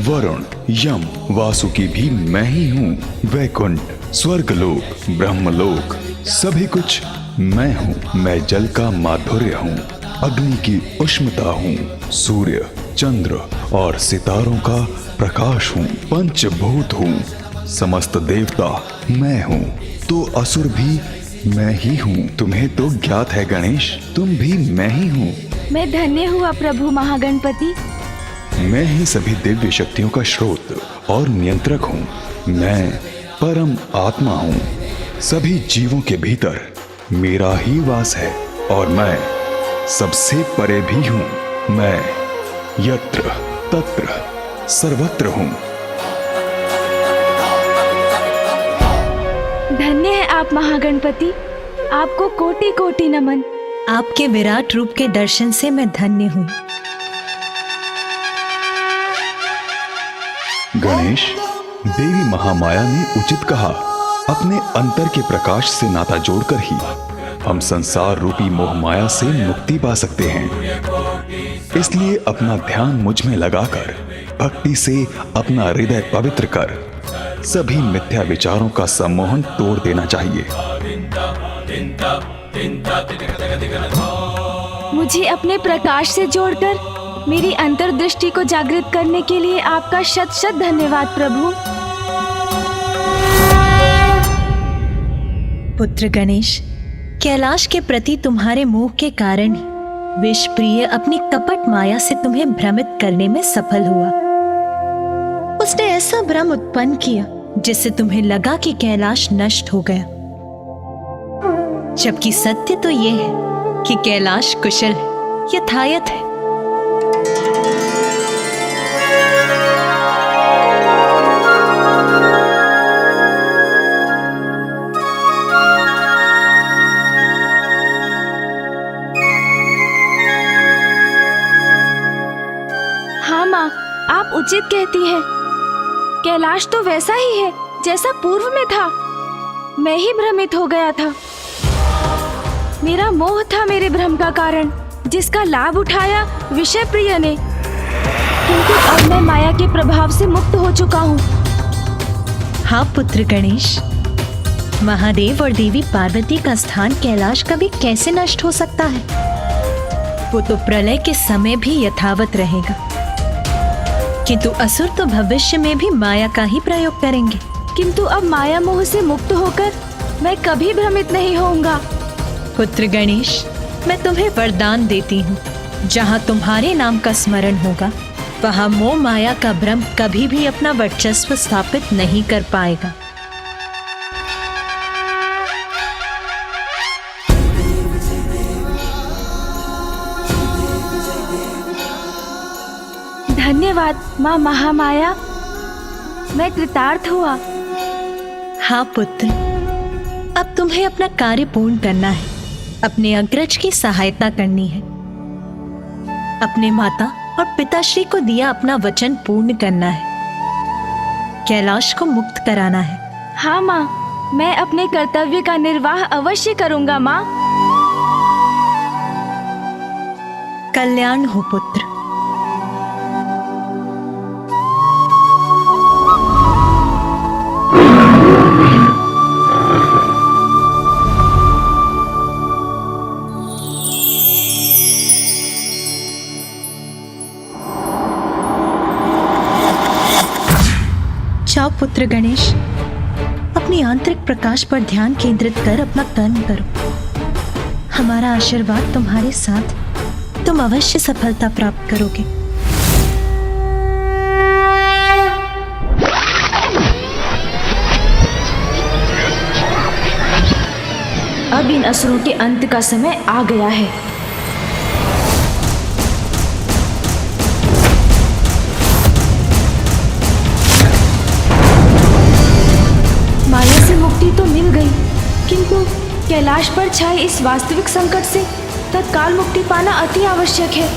वरुण, यम, वासुकी भी मैं ही हूँ। वैकुंठ, स्वर्गलोक, ब्रह्मलोक, सभी कुछ मैं हूँ। मैं जल का माधुर्य हूँ। अग्नि की उष्णता हूँ। सूर्य, चंद्र और सितारों का प्रकाश हूँ। पंचभूत हूँ। समस्त देवता मैं हूँ। तो असुर भी मैं ही हूँ। तुम्हें तो ज्ञात है गणेश, तुम भी मैं ही हूँ। मैं धन्य हुआ प्रभु महागणपति। मैं ही सभी दिव्य शक्तियों का स्रोत और नियंत्रक हूँ। मैं परम आत्मा हूँ। सभी जीवों के भीतर मेरा ही वास है और मैं सबसे परे भी हूँ। मैं यत्र तत्र सर्वत्र हूँ। धन्य है आप महागणपति। आपको कोटि कोटि नमन। आपके विराट रूप के दर्शन से मैं धन्य हूँ। गणेश, देवी महामाया ने उचित कहा। अपने अंतर के प्रकाश से नाता जोड़कर ही हम संसार रूपी मोह माया से मुक्ति पा सकते हैं। इसलिए अपना ध्यान मुझ में लगाकर भक्ति से अपना हृदय पवित्र कर सभी मिथ्या विचारों का सम्मोहन तोड़ देना चाहिए। मुझे अपने प्रकाश से जोड़कर मेरी अंतर्दृष्टि को जागृत करने के लिए आपका शत शत धन्यवाद प्रभु। पुत्र गणेश, कैलाश के प्रति तुम्हारे मोह के कारण ही विषप्रिय अपनी कपट माया से तुम्हें भ्रमित करने में सफल हुआ। उसने ऐसा भ्रम उत्पन्न किया जिससे तुम्हें लगा कि कैलाश नष्ट हो गया, जबकि सत्य तो यह है कि कैलाश कुशल है, यथायथ है। हाँ माँ, आप उचित कहती हैं। कैलाश तो वैसा ही है जैसा पूर्व में था। मैं ही भ्रमित हो गया था। मेरा मोह था मेरे भ्रम का कारण, जिसका लाभ उठाया विषय प्रिय ने। किंतु अब मैं माया के प्रभाव से मुक्त हो चुका हूँ। हाँ पुत्र गणेश, महादेव और देवी पार्वती का स्थान कैलाश कभी कैसे नष्ट हो सकता है? वो तो प्रलय के समय भी यथावत रहेगा। किंतु असुर तो भविष्य में भी माया का ही प्रयोग करेंगे। किंतु अब माया मोह से मुक्त होकर मैं कभी भ्रमित नहीं होऊंगा। पुत्र गणेश, मैं तुम्हें वरदान देती हूँ, जहाँ तुम्हारे नाम का स्मरण होगा वहाँ मोह माया का भ्रम कभी भी अपना वर्चस्व स्थापित नहीं कर पाएगा। धन्यवाद माँ महामाया, मैं कृतार्थ हुआ। हाँ पुत्र, अब तुम्हें अपना कार्य पूर्ण करना है, अपने अग्रज की सहायता करनी है। अपने माता और पिताश्री को दिया अपना वचन पूर्ण करना है, कैलाश को मुक्त कराना है। हाँ माँ, मैं अपने कर्तव्य का निर्वाह अवश्य करूंगा माँ। कल्याण हो पुत्र। जाओ पुत्र गणेश, अपनी आंतरिक प्रकाश पर ध्यान केंद्रित कर अपना कर्म करो। हमारा आशीर्वाद तुम्हारे साथ, तुम अवश्य सफलता प्राप्त करोगे। अब इन असुरों के अंत का समय आ गया है। माया से मुक्ति तो मिल गई, किंतु कैलाश पर छाए इस वास्तविक संकट से तत्काल मुक्ति पाना अति आवश्यक है,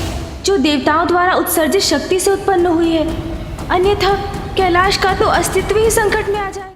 जो देवताओं द्वारा उत्सर्जित शक्ति से उत्पन्न हुई है। अन्यथा कैलाश का तो अस्तित्व ही संकट में आ जाए।